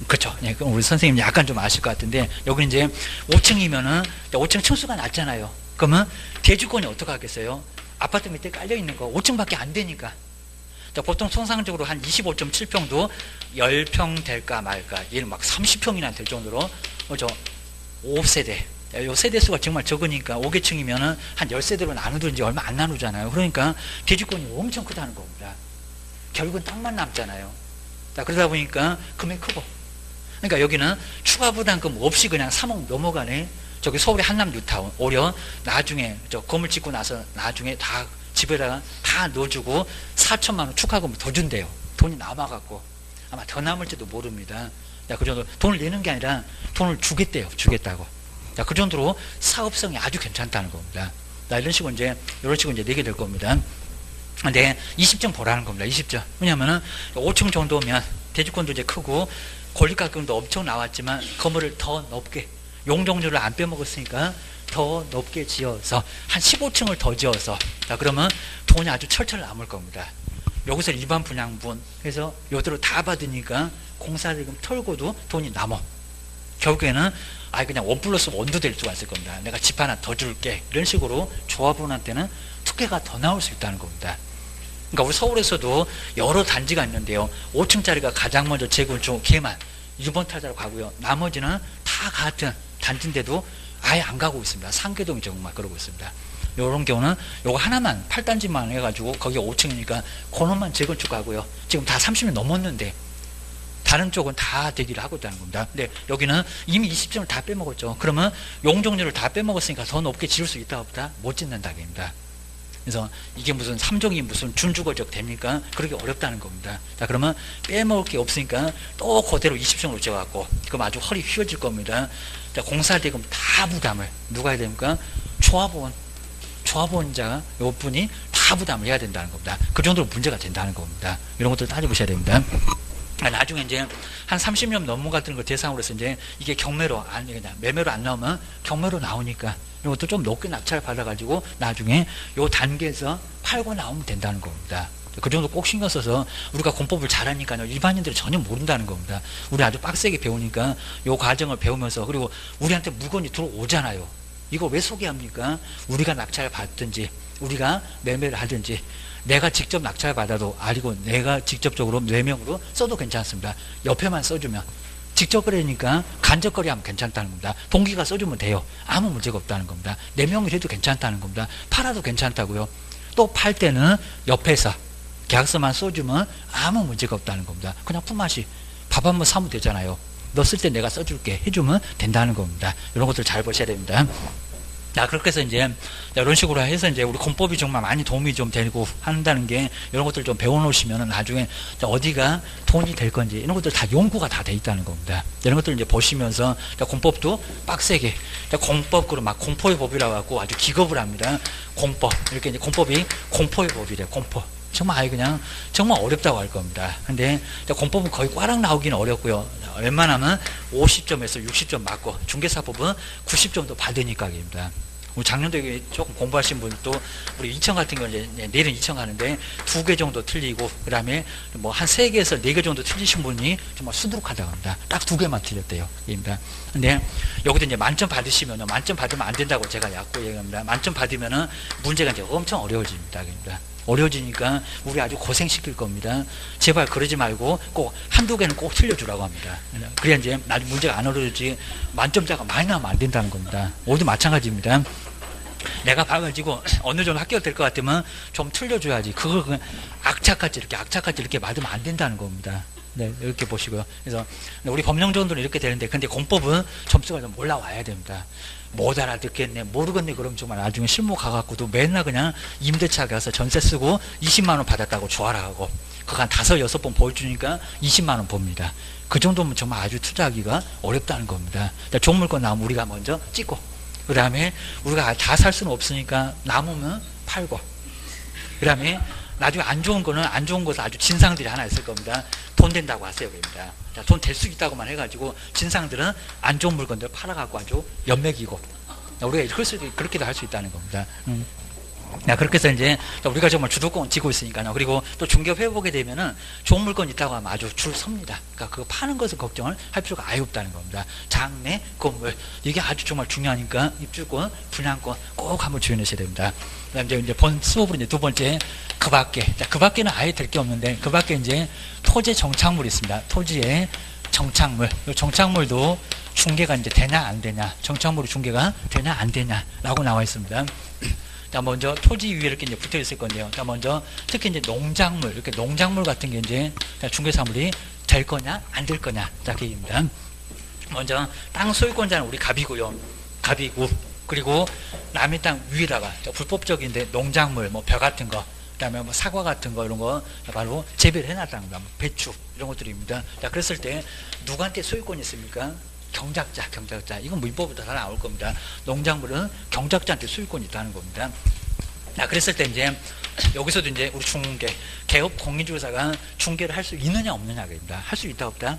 그렇죠. 예, 그럼 우리 선생님 약간 좀 아실 것 같은데, 여기 이제 5층이면은 5층 층수가 낮잖아요. 그러면 대주권이 어떻게 하겠어요? 아파트 밑에 깔려 있는 거 5층밖에 안 되니까. 자, 보통 통상적으로 한 25.7평도 10평 될까 말까. 얘는 막 30평이나 될 정도로, 저 5세대. 요 세대수가 정말 적으니까 5개층이면은 한 10세대로 나누든지 얼마 안 나누잖아요. 그러니까 대주권이 엄청 크다는 겁니다. 결국은 땅만 남잖아요. 자, 그러다 보니까 금액 크고. 그러니까 여기는 추가 부담금 없이 그냥 3억 넘어가네. 저기 서울의 한남 뉴타운. 오히려 나중에 저 건물 짓고 나서 나중에 다 집에다가 다 넣어주고 4천만 원 추가금을 더 준대요. 돈이 남아갖고. 아마 더 남을지도 모릅니다. 자, 그 정도 돈을 내는 게 아니라 돈을 주겠대요. 주겠다고. 자, 그 정도로 사업성이 아주 괜찮다는 겁니다. 자, 이런 식으로 이제 내게 될 겁니다. 근데 20점 보라는 겁니다. 20점. 왜냐면은 5층 정도면 대주권도 이제 크고 권리가격도 엄청 나왔지만 건물을 더 높게, 용적률을 안 빼먹었으니까 더 높게 지어서 한 15층을 더 지어서, 자, 그러면 돈이 아주 철철 남을 겁니다. 여기서 일반 분양분 해서 요대로 다 받으니까 공사대금 털고도 돈이 남어. 결국에는 그냥 1+1도 될 수가 있을 겁니다. 내가 집 하나 더 줄게. 이런 식으로 조합원한테는 특혜가 더 나올 수 있다는 겁니다. 그러니까 우리 서울에서도 여러 단지가 있는데요. 5층짜리가 가장 먼저 재건축 걔만 1번 타자로 가고요. 나머지는 다 같은 단지인데도 아예 안 가고 있습니다. 상계동이 정말 그러고 있습니다. 이런 경우는 요거 하나만 8단지만 해가지고 거기 5층이니까 그놈만 재건축하고요. 지금 다 30년 넘었는데 다른 쪽은 다 대기를 하고 있다는 겁니다. 근데 여기는 이미 20점을 다 빼먹었죠. 그러면 용적률을 다 빼먹었으니까 더 높게 지을 수 있다 없다? 못 짓는다입니다. 그래서 이게 무슨 3종이 무슨 준주거적 됩니까? 그렇게 어렵다는 겁니다. 자, 그러면 빼먹을 게 없으니까 또 그대로 20층으로 지어갖고 그럼 아주 허리 휘어질 겁니다. 자, 공사대금 다 부담을 누가 해야 됩니까? 조합원자 요 분이 다 부담을 해야 된다는 겁니다. 그 정도로 문제가 된다는 겁니다. 이런 것들 따져보셔야 됩니다. 나중에 이제 한 30년 넘은 같은 걸 대상으로 해서 이제 이게 경매로 매매로 안 나오면 경매로 나오니까 이런 것도 좀 높게 낙찰을 받아가지고 나중에 요 단계에서 팔고 나오면 된다는 겁니다. 그 정도 꼭 신경 써서 우리가 공법을 잘하니까요. 일반인들이 전혀 모른다는 겁니다. 우리 아주 빡세게 배우니까 요 과정을 배우면서, 그리고 우리한테 물건이 들어오잖아요. 이거 왜 소개합니까? 우리가 낙찰을 받든지 우리가 매매를 하든지 내가 직접 낙찰 받아도 아니고 내가 직접적으로 뇌명으로 써도 괜찮습니다. 옆에만 써주면. 직접 거래니까 간접 거래하면 괜찮다는 겁니다. 동기가 써주면 돼요. 아무 문제가 없다는 겁니다. 뇌명이 해도 괜찮다는 겁니다. 팔아도 괜찮다고요. 또 팔 때는 옆에서 계약서만 써주면 아무 문제가 없다는 겁니다. 그냥 품앗이 밥 한 번 사면 되잖아요. 너 쓸 때 내가 써줄게 해주면 된다는 겁니다. 이런 것들 잘 보셔야 됩니다. 자, 그렇게 해서 이제 이런 식으로 해서 이제 우리 공법이 정말 많이 도움이 좀 되고 한다는 게, 이런 것들 좀 배워놓으시면 나중에 어디가 돈이 될 건지 이런 것들 다 연구가 다 돼 있다는 겁니다. 이런 것들 이제 보시면서 공법도 빡세게 공법으로 막 공포의 법이라고 하고 아주 기겁을 합니다. 공법. 이렇게 이제 공법이 공포의 법이래. 공포. 정말 아예 그냥 정말 어렵다고 할 겁니다. 근데 공법은 거의 꽈락 나오기는 어렵고요. 웬만하면 50점에서 60점 맞고 중개사법은 90점도 받으니까입니다. 우리 작년도에 조금 공부하신 분도 우리 2천 같은 경우는 이제 내일은 2천 가는데 2개 정도 틀리고 그다음에 뭐 한 3개에서 4개 정도 틀리신 분이 정말 수두룩하다고 합니다. 딱 2개만 틀렸대요. 입니다. 근데 여기도 이제 만점 받으시면은, 만점 받으면 안 된다고 제가 약고 얘기합니다. 만점 받으면은 문제가 이제 엄청 어려워집니다. 입니다. 어려워지니까 우리 아주 고생시킬 겁니다. 제발 그러지 말고 꼭 한두 개는 꼭 틀려주라고 합니다. 그래야 이제 문제가 안 어려워지지 만점자가 많이 나오면 안 된다는 겁니다. 오늘도 마찬가지입니다. 내가 봐가지고 어느 정도 합격 될 것 같으면 좀 틀려줘야지. 그걸 그냥 악착같이 이렇게 맞으면 안 된다는 겁니다. 네, 이렇게 보시고요. 그래서 우리 법령 정도는 이렇게 되는데, 근데 공법은 점수가 좀 올라와야 됩니다. 못 알아듣겠네, 모르겠네, 그럼 정말 나중에 실무 가갖고도 맨날 그냥 임대차 가서 전세 쓰고 20만원 받았다고 좋아라하고, 그거 한 5, 6번 보여주니까 20만원 봅니다. 그 정도면 정말 아주 투자하기가 어렵다는 겁니다. 좋은 물건 나오면 우리가 먼저 찍고, 그 다음에 우리가 다 살 수는 없으니까 남으면 팔고, 그 다음에 나중에 안 좋은 거는 안 좋은 것은 아주 진상들이 하나 있을 겁니다. 돈 된다고 하세요. 그럽니다. 돈 될 수 있다고만 해가지고 진상들은 안 좋은 물건들 팔아갖고 아주 연맥이고, 우리가 그렇게도 할 수 있다는 겁니다. 그렇게 해서 이제 우리가 정말 주도권 쥐고 있으니까요. 그리고 또 중개업해 보게 되면은 좋은 물건 있다고 하면 아주 줄 섭니다. 그러니까 그거 파는 것을 걱정을 할 필요가 아예 없다는 겁니다. 장래, 건물, 이게 아주 정말 중요하니까 입주권, 분양권 꼭 한번 주의하셔야 됩니다. 그다음에 이제 본 수업으로 이제 두 번째, 그 밖에는 아예 될 게 없는데, 그 밖에 이제 토지 정착물이 있습니다. 토지의 정착물, 이 정착물도 중개가 이제 되냐 안 되냐, 정착물이 중개가 되냐 안 되냐라고 나와 있습니다. 자, 먼저 토지 위에 이렇게 이제 붙어 있을 건데요. 자, 먼저 특히 이제 농작물, 이렇게 농작물 같은 게 이제 중개사물이 될 거냐 안 될 거냐, 자, 그 얘기입니다. 먼저 땅 소유권자는 우리 갑이고요. 갑이고, 그리고 남의 땅 위에다가 불법적인데 농작물, 뭐 벼 같은 거, 그다음에 뭐 사과 같은 거, 이런 거 바로 재배를 해놨다는 겁니다. 배추 이런 것들입니다. 자, 그랬을 때 누구한테 소유권이 있습니까? 경작자. 이건 민법부터 다 나올 겁니다. 농작물은 경작자한테 소유권이 있다는 겁니다. 자, 그랬을 때 이제 여기서도 이제 우리 중개, 개업 공인중개사가 중개를 할 수 있느냐 없느냐입니다. 할 수 있다 없다?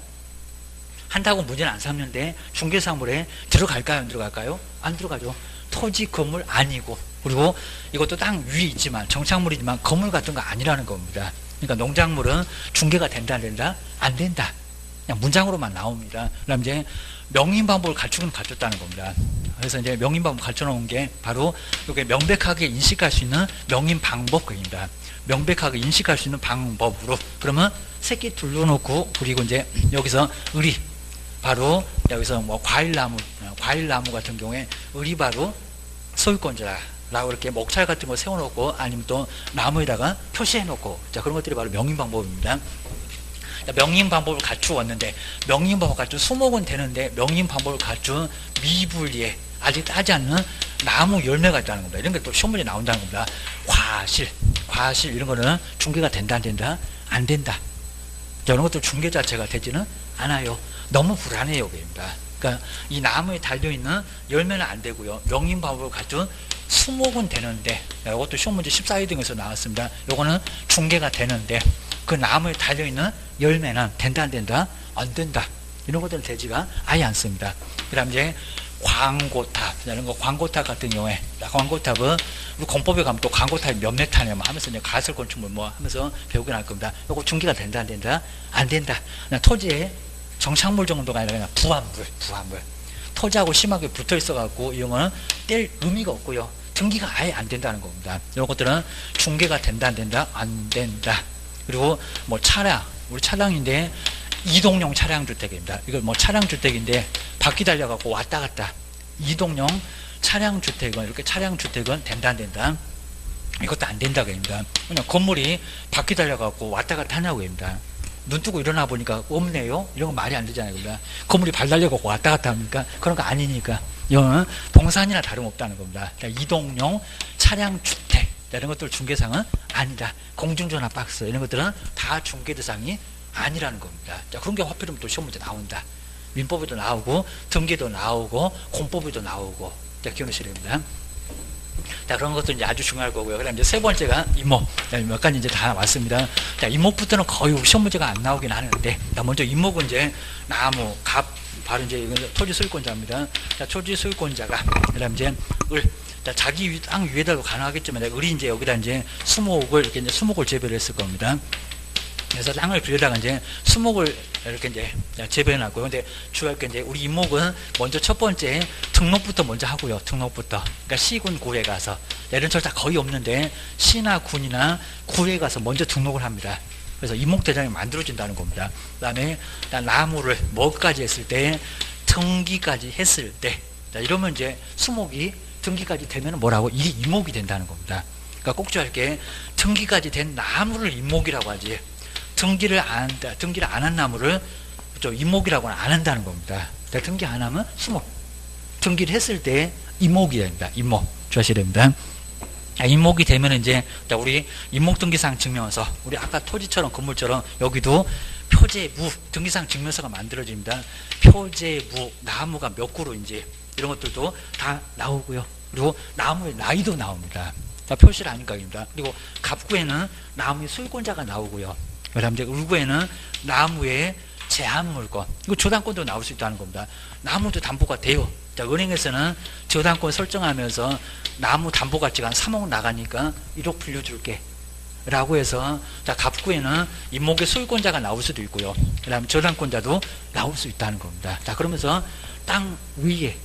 한다고 문제는 안 삼는데 중개사물에 들어갈까요 안 들어갈까요? 안 들어가죠. 토지 건물 아니고, 그리고 이것도 땅 위에 있지만 정착물이지만 건물 같은 거 아니라는 겁니다. 그러니까 농작물은 중개가 된다 안 된다? 안 된다. 그냥 문장으로만 나옵니다. 그다음 이제 명인방법을 갖추긴 갖췄다는 겁니다. 그래서 이제 명인방법 갖춰놓은 게 바로 이렇게 명백하게 인식할 수 있는 명인방법입니다. 명백하게 인식할 수 있는 방법으로. 그러면 새끼 둘러놓고, 그리고 이제 여기서 의리, 바로 여기서 뭐 과일나무 같은 경우에 의리 바로 소유권자라고 이렇게 목찰 같은 거 세워놓고, 아니면 또 나무에다가 표시해놓고, 자, 그런 것들이 바로 명인방법입니다. 명인방법을 갖추었는데, 명인방법을 갖춘 수목은 되는데 명인방법을 갖춘 미분리에 아직 따지 않는 나무 열매가 있다는 겁니다. 이런 게 또 시험 문제 나온다는 겁니다. 과실 이런 거는 중개가 된다 안 된다? 안 된다. 자, 이런 것도 중개 자체가 되지는 않아요. 너무 불안해요. 그입니다. 그러니까 이 나무에 달려있는 열매는 안 되고요. 명인방법을 갖춘 수목은 되는데, 이것도 시험 문제 14회 등에서 나왔습니다. 이거는 중개가 되는데 그 나무에 달려있는 열매는 된다 안 된다? 안 된다. 이런 것들은 되지가 아예 않습니다. 그 다음 이제 광고탑, 이런 거 광고탑 같은 경우에, 광고탑은 우리 공법에 가면 또 광고탑이 몇 메타냐 하면서 이제 가설 건축물 뭐 하면서 배우게 날 겁니다. 이거 중개가 된다 안 된다? 안 된다. 그냥 토지에 정착물 정도가 아니라 그냥 부합물. 토지하고 심하게 붙어 있어갖고 이런 뗄 의미가 없고요. 등기가 아예 안 된다는 겁니다. 이런 것들은 중개가 된다 안 된다? 안 된다. 그리고 뭐 차량, 우리 차량인데 이동용 차량주택입니다. 이거 뭐 차량주택인데 바퀴 달려갖고 왔다 갔다. 이동용 차량주택은, 이렇게 차량주택은 된다 안 된다? 이것도 안 된다고 합니다. 그냥 건물이 바퀴 달려갖고 왔다 갔다 하냐고 합니다. 눈 뜨고 일어나 보니까 없네요? 이런 건 말이 안 되잖아요. 그러니까 건물이 발 달려갖고 왔다 갔다 합니까? 그런 거 아니니까. 이거는 동산이나 다름없다는 겁니다. 이동용 차량주택, 이런 것들 중개상은 아니다. 공중전화 박스, 이런 것들은 다 중개 대상이 아니라는 겁니다. 자, 그런 게 화필이면 또 시험 문제 나온다. 민법에도 나오고, 등기도 나오고, 공법에도 나오고. 자, 기억하셔야 됩니다. 자, 그런 것도 이제 아주 중요할 거고요. 그 다음 이제 세 번째가 임목. 몇 가지 이제 다 왔습니다. 자, 임목부터는 거의 시험 문제가 안 나오긴 하는데, 자, 먼저 임목은 이제 나무, 갑, 바로 이제 토지 소유권자입니다. 자, 토지 소유권자가, 그 다음 이제 자, 자기 땅 위에다도 가능하겠지만, 을이 이제 여기다 이제 수목을, 이렇게 이제 수목을 재배를 했을 겁니다. 그래서 땅을 빌려다가 이제 수목을 이렇게 이제 재배해 놨고요. 근데 주할 게 이제 우리 임목은 먼저 첫 번째 등록부터 먼저 하고요. 등록부터. 그러니까 시군 구에 가서, 이런 절차 거의 없는데 시나 군이나 구에 가서 먼저 등록을 합니다. 그래서 임목대장이 만들어진다는 겁니다. 그 다음에 나무를 뭐까지 했을 때, 등기까지 했을 때, 자, 이러면 이제 수목이 등기까지 되면 뭐라고? 이게 이목이 된다는 겁니다. 그러니까 꼭 주의할게, 등기까지 된 나무를 이목이라고 하지, 등기를 안 한 나무를 이목이라고는 안 한다는 겁니다. 등기 안 하면 수목, 등기를 했을 때 이목이 됩니다. 이목 주셔야 됩니다. 이목이 되면 이제 우리 임목등기상 증명서, 우리 아까 토지처럼 건물처럼 여기도 표제무 등기상 증명서가 만들어집니다. 표제무 나무가 몇 그루 이제 이런 것들도 다 나오고요. 그리고 나무의 나이도 나옵니다. 다 표시를 하니까 입니다. 그리고 갑구에는 나무의 소유권자가 나오고요. 그다음 이제 을구에는 나무의 제한물권, 이거 저당권도 나올 수 있다는 겁니다. 나무도 담보가 돼요. 자, 은행에서는 저당권 설정하면서 나무 담보 가치가 한 3억 나가니까 1억 빌려줄게 라고 해서, 자, 갑구에는 임목의 소유권자가 나올 수도 있고요. 그 다음에 저당권자도 나올 수 있다는 겁니다. 자, 그러면서 땅 위에,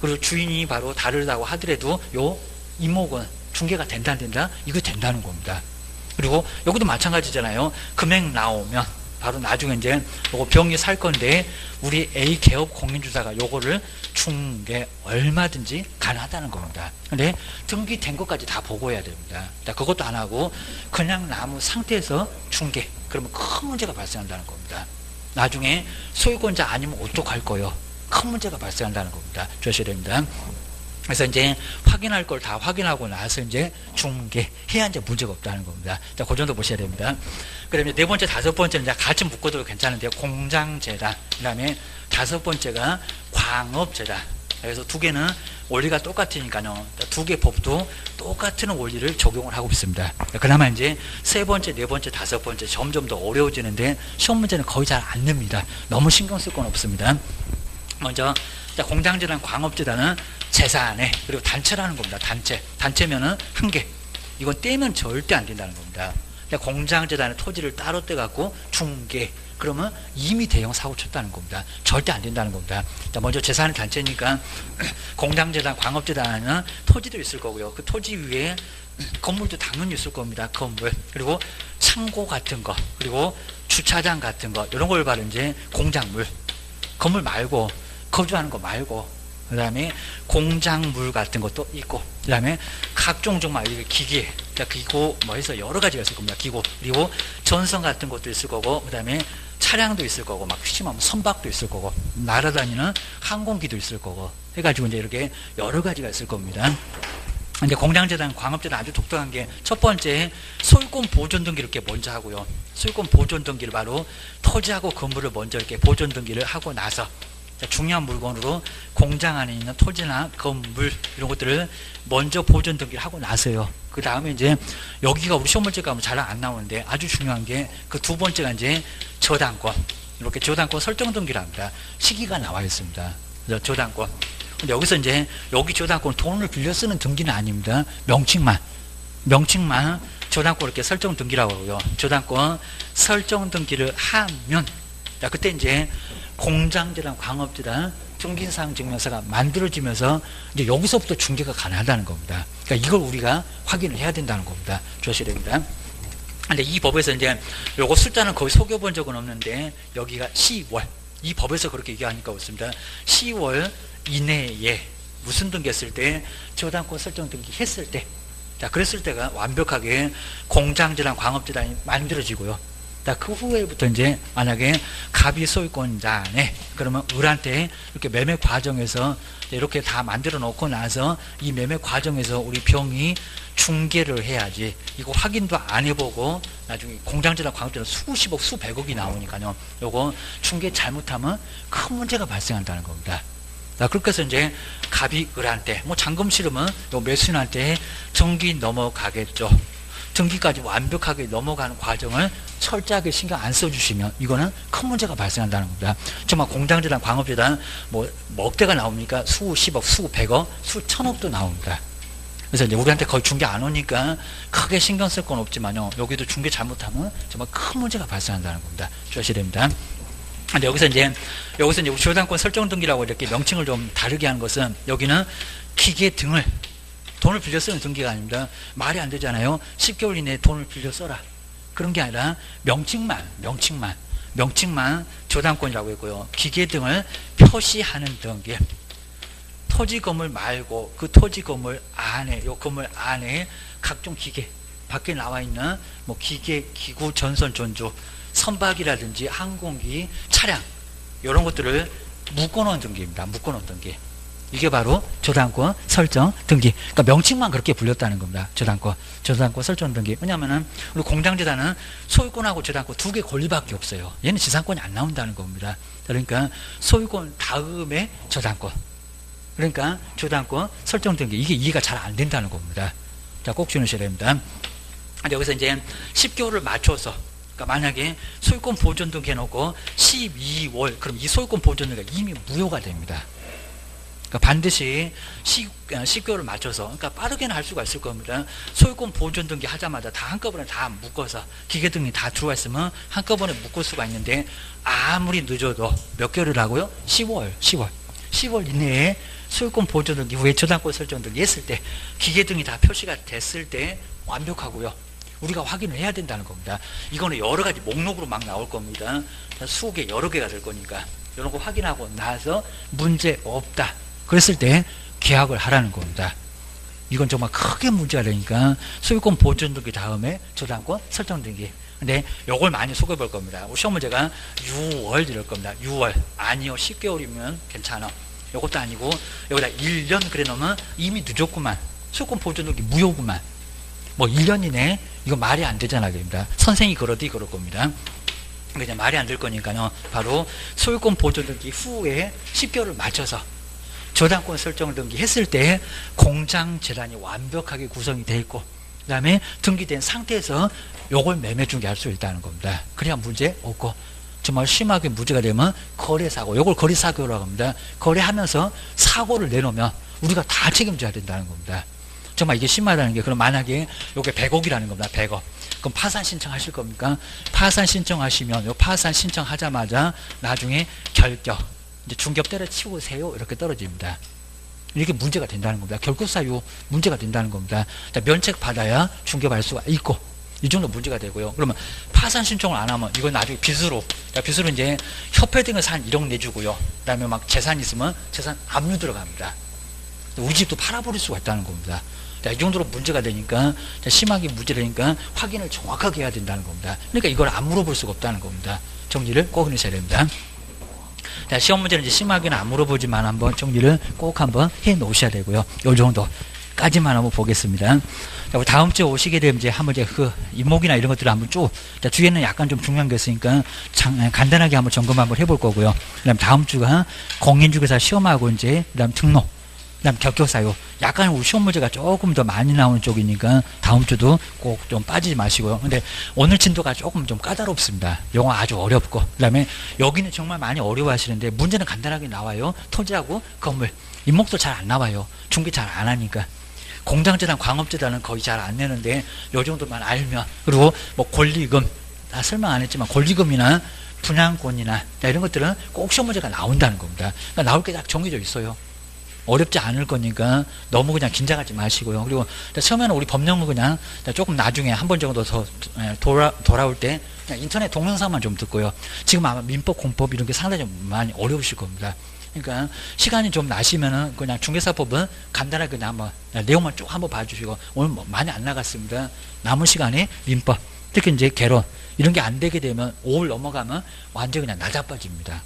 그리고 주인이 바로 다르다고 하더라도 요 임목은 중개가 된다 안 된다? 이거 된다는 겁니다. 그리고 여기도 마찬가지잖아요. 금액 나오면 바로 나중에 이제 요거 병이 살 건데 우리 A 개업 공인주사가 요거를 중개 얼마든지 가능하다는 겁니다. 근데 등기된 것까지 다 보고해야 됩니다. 자, 그것도 안 하고 그냥 나무 상태에서 중개, 그러면 큰 문제가 발생한다는 겁니다. 나중에 소유권자 아니면 어떡할 거요? 큰 문제가 발생한다는 겁니다. 주셔야 됩니다. 그래서 이제 확인할 걸 다 확인하고 나서 이제 중개해야 이제 문제가 없다는 겁니다. 자, 그 정도 보셔야 됩니다. 그다음에 네 번째, 다섯 번째는 이제 같이 묶어도 괜찮은데요. 공장재단. 그 다음에 다섯 번째가 광업재단. 그래서 두 개는 원리가 똑같으니까요. 두 개 법도 똑같은 원리를 적용을 하고 있습니다. 그나마 이제 세 번째, 네 번째, 다섯 번째 점점 더 어려워지는데 시험 문제는 거의 잘 안 냅니다. 너무 신경 쓸 건 없습니다. 먼저 공장재단, 광업재단은 재산에, 그리고 단체라는 겁니다. 단체면은 한 개. 이건 떼면 절대 안 된다는 겁니다. 공장재단의 토지를 따로 떼갖고 중개, 그러면 이미 대형 사고 쳤다는 겁니다. 절대 안 된다는 겁니다. 먼저 재산의 단체니까 공장재단, 광업재단은 토지도 있을 거고요. 그 토지 위에 건물도 당연히 있을 겁니다. 건물, 그리고 창고 같은 거, 그리고 주차장 같은 거, 이런 걸 바로 이제 공작물, 건물 말고 거주하는 거 말고, 그 다음에 공작물 같은 것도 있고, 그 다음에 각종 정말 기계, 기구 뭐 해서 여러 가지가 있을 겁니다. 기구, 그리고 전선 같은 것도 있을 거고, 그 다음에 차량도 있을 거고, 막 심하면 선박도 있을 거고, 날아다니는 항공기도 있을 거고, 해가지고 이제 이렇게 여러 가지가 있을 겁니다. 이제 공장재단, 광업재단 아주 독특한 게 첫 번째 소유권 보존 등기를 이렇게 먼저 하고요. 소유권 보존 등기를 바로 토지하고 건물을 먼저 이렇게 보존 등기를 하고 나서, 중요한 물건으로 공장 안에 있는 토지나 건물 이런 것들을 먼저 보존 등기를 하고 나서요. 그 다음에 이제 여기가 우리 시험 문제 가면 잘 안 나오는데 아주 중요한 게 그 두 번째가 이제 저당권, 이렇게 저당권 설정 등기를 합니다. 시기가 나와 있습니다. 그래서 저당권. 근데 여기서 이제 여기 저당권 돈을 빌려 쓰는 등기는 아닙니다. 명칭만 저당권 이렇게 설정 등기라고 하고요. 저당권 설정 등기를 하면, 자, 그때 이제 공장재단, 광업재단 등기상 증명서가 만들어지면서 이제 여기서부터 중개가 가능하다는 겁니다. 그러니까 이걸 우리가 확인을 해야 된다는 겁니다. 주셔야 됩니다. 근데 이 법에서 이제 요거 숫자는 거의 속여본 적은 없는데 여기가 10월, 이 법에서 그렇게 얘기하니까 없습니다. 10월 이내에 무슨 등기 했을 때, 저당권 설정 등기 했을 때, 자, 그랬을 때가 완벽하게 공장재단, 광업재단이 만들어지고요. 그 후에부터 이제 만약에 갑이 소유권자네, 그러면 을한테 이렇게 매매 과정에서 이렇게 다 만들어 놓고 나서 이 매매 과정에서 우리 병이 중개를 해야지, 이거 확인도 안 해보고 나중에 공장재단, 광업재단 수십억, 수백억이 나오니까요. 요거 중개 잘못하면 큰 문제가 발생한다는 겁니다. 자, 그렇게 해서 이제 갑이 을한테, 뭐 잔금 치르면 요 매수인한테 등기 넘어가겠죠. 등기까지 완벽하게 넘어가는 과정을 철저하게 신경 안 써주시면 이거는 큰 문제가 발생한다는 겁니다. 정말 공장재단, 광업재단 뭐 억대가 나옵니까? 수십억, 수백억, 수천억도 나옵니다. 그래서 이제 우리한테 거의 중개 안 오니까 크게 신경 쓸 건 없지만요. 여기도 중개 잘못하면 정말 큰 문제가 발생한다는 겁니다. 주셔야 됩니다. 근데 여기서 이제 우리 저당권 설정 등기라고 이렇게 명칭을 좀 다르게 하는 것은, 여기는 기계 등을 돈을 빌려 쓰는 등기가 아닙니다. 말이 안 되잖아요. 10개월 이내에 돈을 빌려 써라. 그런 게 아니라 명칭만 저당권이라고 했고요. 기계 등을 표시하는 등기. 토지 건물 말고 그 토지 건물 안에, 요 건물 안에 각종 기계, 밖에 나와 있는 뭐 기계, 기구, 전선, 전조, 선박이라든지 항공기, 차량, 이런 것들을 묶어놓은 등기입니다. 묶어놓은 등기. 이게 바로 저당권 설정 등기. 그러니까 명칭만 그렇게 불렸다는 겁니다. 저당권 설정 등기. 왜냐하면은 우리 공장재단은 소유권하고 저당권 두 개 권리밖에 없어요. 얘는 지상권이 안 나온다는 겁니다. 그러니까 소유권 다음에 저당권. 그러니까 저당권 설정 등기. 이게 이해가 잘 안 된다는 겁니다. 자, 꼭 주셔야 됩니다. 여기서 이제 10개월을 맞춰서, 그러니까 만약에 소유권 보존 등기 해놓고 12월, 그럼 이 소유권 보존 등기가 이미 무효가 됩니다. 그러니까 반드시 10개월을 맞춰서, 그러니까 빠르게는 할 수가 있을 겁니다. 소유권 보존 등기 하자마자 다 한꺼번에 다 묶어서 기계 등이 다 들어와 있으면 한꺼번에 묶을 수가 있는데, 아무리 늦어도 몇 개월이라고요? 10월 이내에 소유권 보존 등기 후에 저당권 설정 등기 했을 때, 기계 등이 다 표시가 됐을 때 완벽하고요. 우리가 확인을 해야 된다는 겁니다. 이거는 여러 가지 목록으로 막 나올 겁니다. 수개 여러 개가 될 거니까 이런 거 확인하고 나서 문제 없다 그랬을 때 계약을 하라는 겁니다. 이건 정말 크게 문제가 되니까 소유권 보존 등기 다음에 저당권 설정 등기. 근데 요걸 많이 속여 볼 겁니다. 시험 문제가 6월 이럴 겁니다. 6월 아니요 10개월이면 괜찮아. 요것도 아니고 여기다 1년 그래 놓으면 이미 늦었구만. 소유권 보존 등기 무효구만. 뭐 1년 이내 이거 말이 안 되잖아요. 그럽니다. 선생이 그러디 그럴 겁니다. 그러니까 말이 안 될 거니까요. 바로 소유권 보존 등기 후에 10개월을 맞춰서 저당권 설정 등기 했을 때 공장 재단이 완벽하게 구성이 되어 있고, 그 다음에 등기된 상태에서 요걸 매매 중개할 수 있다는 겁니다. 그래야 문제 없고, 정말 심하게 문제가 되면 거래사고, 요걸 거래사고라고 합니다. 거래하면서 사고를 내놓으면 우리가 다 책임져야 된다는 겁니다. 정말 이게 심하다는 게, 그럼 만약에 요게 100억이라는 겁니다. 100억. 그럼 파산 신청하실 겁니까? 파산 신청하시면 요 파산 신청하자마자 나중에 결격, 이제 중개업 때려치우세요 이렇게 떨어집니다. 이렇게 문제가 된다는 겁니다. 결국 사유 문제가 된다는 겁니다. 자, 면책 받아야 중개업할 수가 있고, 이 정도 문제가 되고요. 그러면 파산 신청을 안 하면 이건 나중에 빚으로, 빚으로 이제 협회 등에서 한 1억 내주고요. 그 다음에 막 재산 있으면 재산 압류 들어갑니다. 우리 집도 팔아버릴 수가 있다는 겁니다. 이 정도로 문제가 되니까, 심하게 문제되니까 확인을 정확하게 해야 된다는 겁니다. 그러니까 이걸 안 물어볼 수가 없다는 겁니다. 정리를 꼭 해놓으셔야 됩니다. 자, 시험 문제는 이제 심하게는 안 물어보지만 한번 정리를 꼭 한번 해 놓으셔야 되고요. 요 정도까지만 한번 보겠습니다. 자, 다음 주에 오시게 되면 이제 한번 이제 그 임목이나 이런 것들을 한번 쭉, 자, 뒤에는 약간 좀 중요한 게 있으니까 간단하게 한번 점검 한번 해볼 거고요. 그 다음 다음 주가 공인중개사 시험하고 이제, 그 다음 등록, 그 다음 결격사유. 약간 우리 시험 문제가 조금 더 많이 나오는 쪽이니까 다음 주도 꼭 좀 빠지지 마시고요. 근데 오늘 진도가 조금 좀 까다롭습니다. 영어 아주 어렵고, 그 다음에 여기는 정말 많이 어려워 하시는데 문제는 간단하게 나와요. 토지하고 건물. 임목도 잘 안 나와요. 중개 잘 안 하니까. 공장재단, 광업재단은 거의 잘 안 내는데 요 정도만 알면, 그리고 뭐 권리금, 다 설명 안 했지만 권리금이나 분양권이나 이런 것들은 꼭 시험 문제가 나온다는 겁니다. 그러니까 나올 게 딱 정해져 있어요. 어렵지 않을 거니까 너무 그냥 긴장하지 마시고요. 그리고 처음에는 우리 법령은 그냥 조금 나중에 한 번 정도 더 돌아올 때 그냥 인터넷 동영상만 좀 듣고요. 지금 아마 민법, 공법 이런 게 상당히 좀 많이 어려우실 겁니다. 그러니까 시간이 좀 나시면은 그냥 중개사법은 간단하게 그냥 한번 내용만 쭉 한번 봐주시고, 오늘 뭐 많이 안 나갔습니다. 남은 시간에 민법, 특히 이제 개론 이런 게 안 되게 되면 5월 넘어가면 완전히 그냥 나자빠집니다.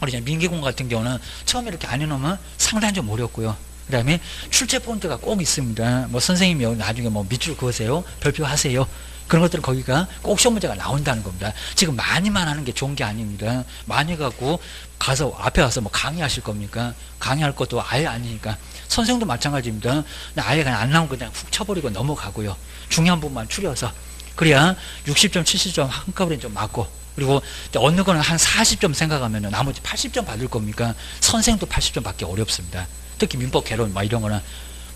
우리 민계공 같은 경우는 처음에 이렇게 안 해놓으면 상당히 좀 어렵고요. 그 다음에 출제 포인트가 꼭 있습니다. 뭐 선생님이 나중에 뭐 밑줄 그으세요, 별표하세요. 그런 것들은 거기가 꼭 시험 문제가 나온다는 겁니다. 지금 많이만 하는 게 좋은 게 아닙니다. 많이 갖고 가서 앞에 와서 뭐 강의하실 겁니까? 강의할 것도 아예 아니니까. 선생도 마찬가지입니다. 아예 그냥 안 나온 거 그냥 훅 쳐버리고 넘어가고요. 중요한 부분만 추려서. 그래야 60점, 70점 한꺼번에 좀 맞고, 그리고 어느 거는 한 40점 생각하면 나머지 80점 받을 겁니까? 선생도 80점 받기 어렵습니다. 특히 민법 개론 막 이런 거는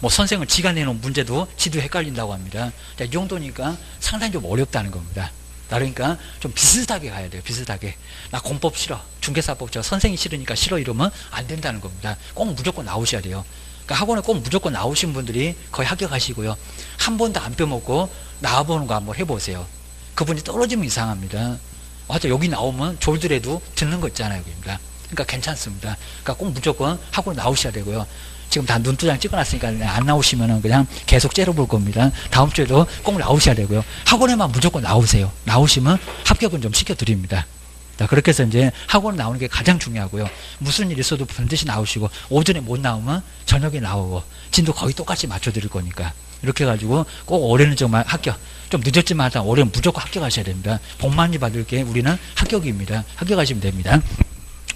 뭐 선생은 지가 내놓은 문제도 지도 헷갈린다고 합니다. 이 정도니까 상당히 좀 어렵다는 겁니다. 그러니까 좀 비슷하게 가야 돼요. 비슷하게. 나 공법 싫어, 중개사법 저 선생이 싫으니까 싫어 이러면 안 된다는 겁니다. 꼭 무조건 나오셔야 돼요. 그러니까 학원에 꼭 무조건 나오신 분들이 거의 합격하시고요. 한 번도 안 빼먹고 나와보는 거 한번 해보세요. 그분이 떨어지면 이상합니다. 하여튼 여기 나오면 졸더라도 듣는 거 있잖아요. 여기입니다. 그러니까 괜찮습니다. 그러니까 꼭 무조건 학원 나오셔야 되고요. 지금 다 눈두장 찍어놨으니까 안 나오시면은 그냥 계속 째려볼 겁니다. 다음 주에도 꼭 나오셔야 되고요. 학원에만 무조건 나오세요. 나오시면 합격은 좀 시켜드립니다. 자, 그렇게 해서 이제 학원 나오는 게 가장 중요하고요. 무슨 일 있어도 반드시 나오시고, 오전에 못 나오면 저녁에 나오고, 진도 거의 똑같이 맞춰드릴 거니까. 이렇게 해가지고 꼭 올해는 정말 합격. 좀 늦었지만 올해는 무조건 합격하셔야 됩니다. 복 많이 받을 게 우리는 합격입니다. 합격하시면 됩니다.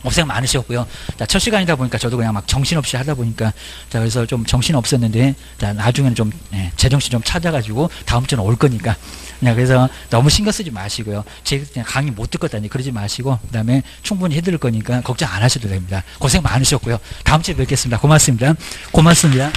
고생 많으셨고요. 자, 첫 시간이다 보니까 저도 그냥 막 정신없이 하다 보니까, 자, 그래서 좀 정신 없었는데, 자, 나중에는 좀, 제정신 좀 찾아가지고, 다음 주는 올 거니까. 그냥 그래서 너무 신경 쓰지 마시고요. 제 그냥 강의 못 듣겠다니 그러지 마시고, 그 다음에 충분히 해드릴 거니까 걱정 안 하셔도 됩니다. 고생 많으셨고요. 다음 주에 뵙겠습니다. 고맙습니다. 고맙습니다.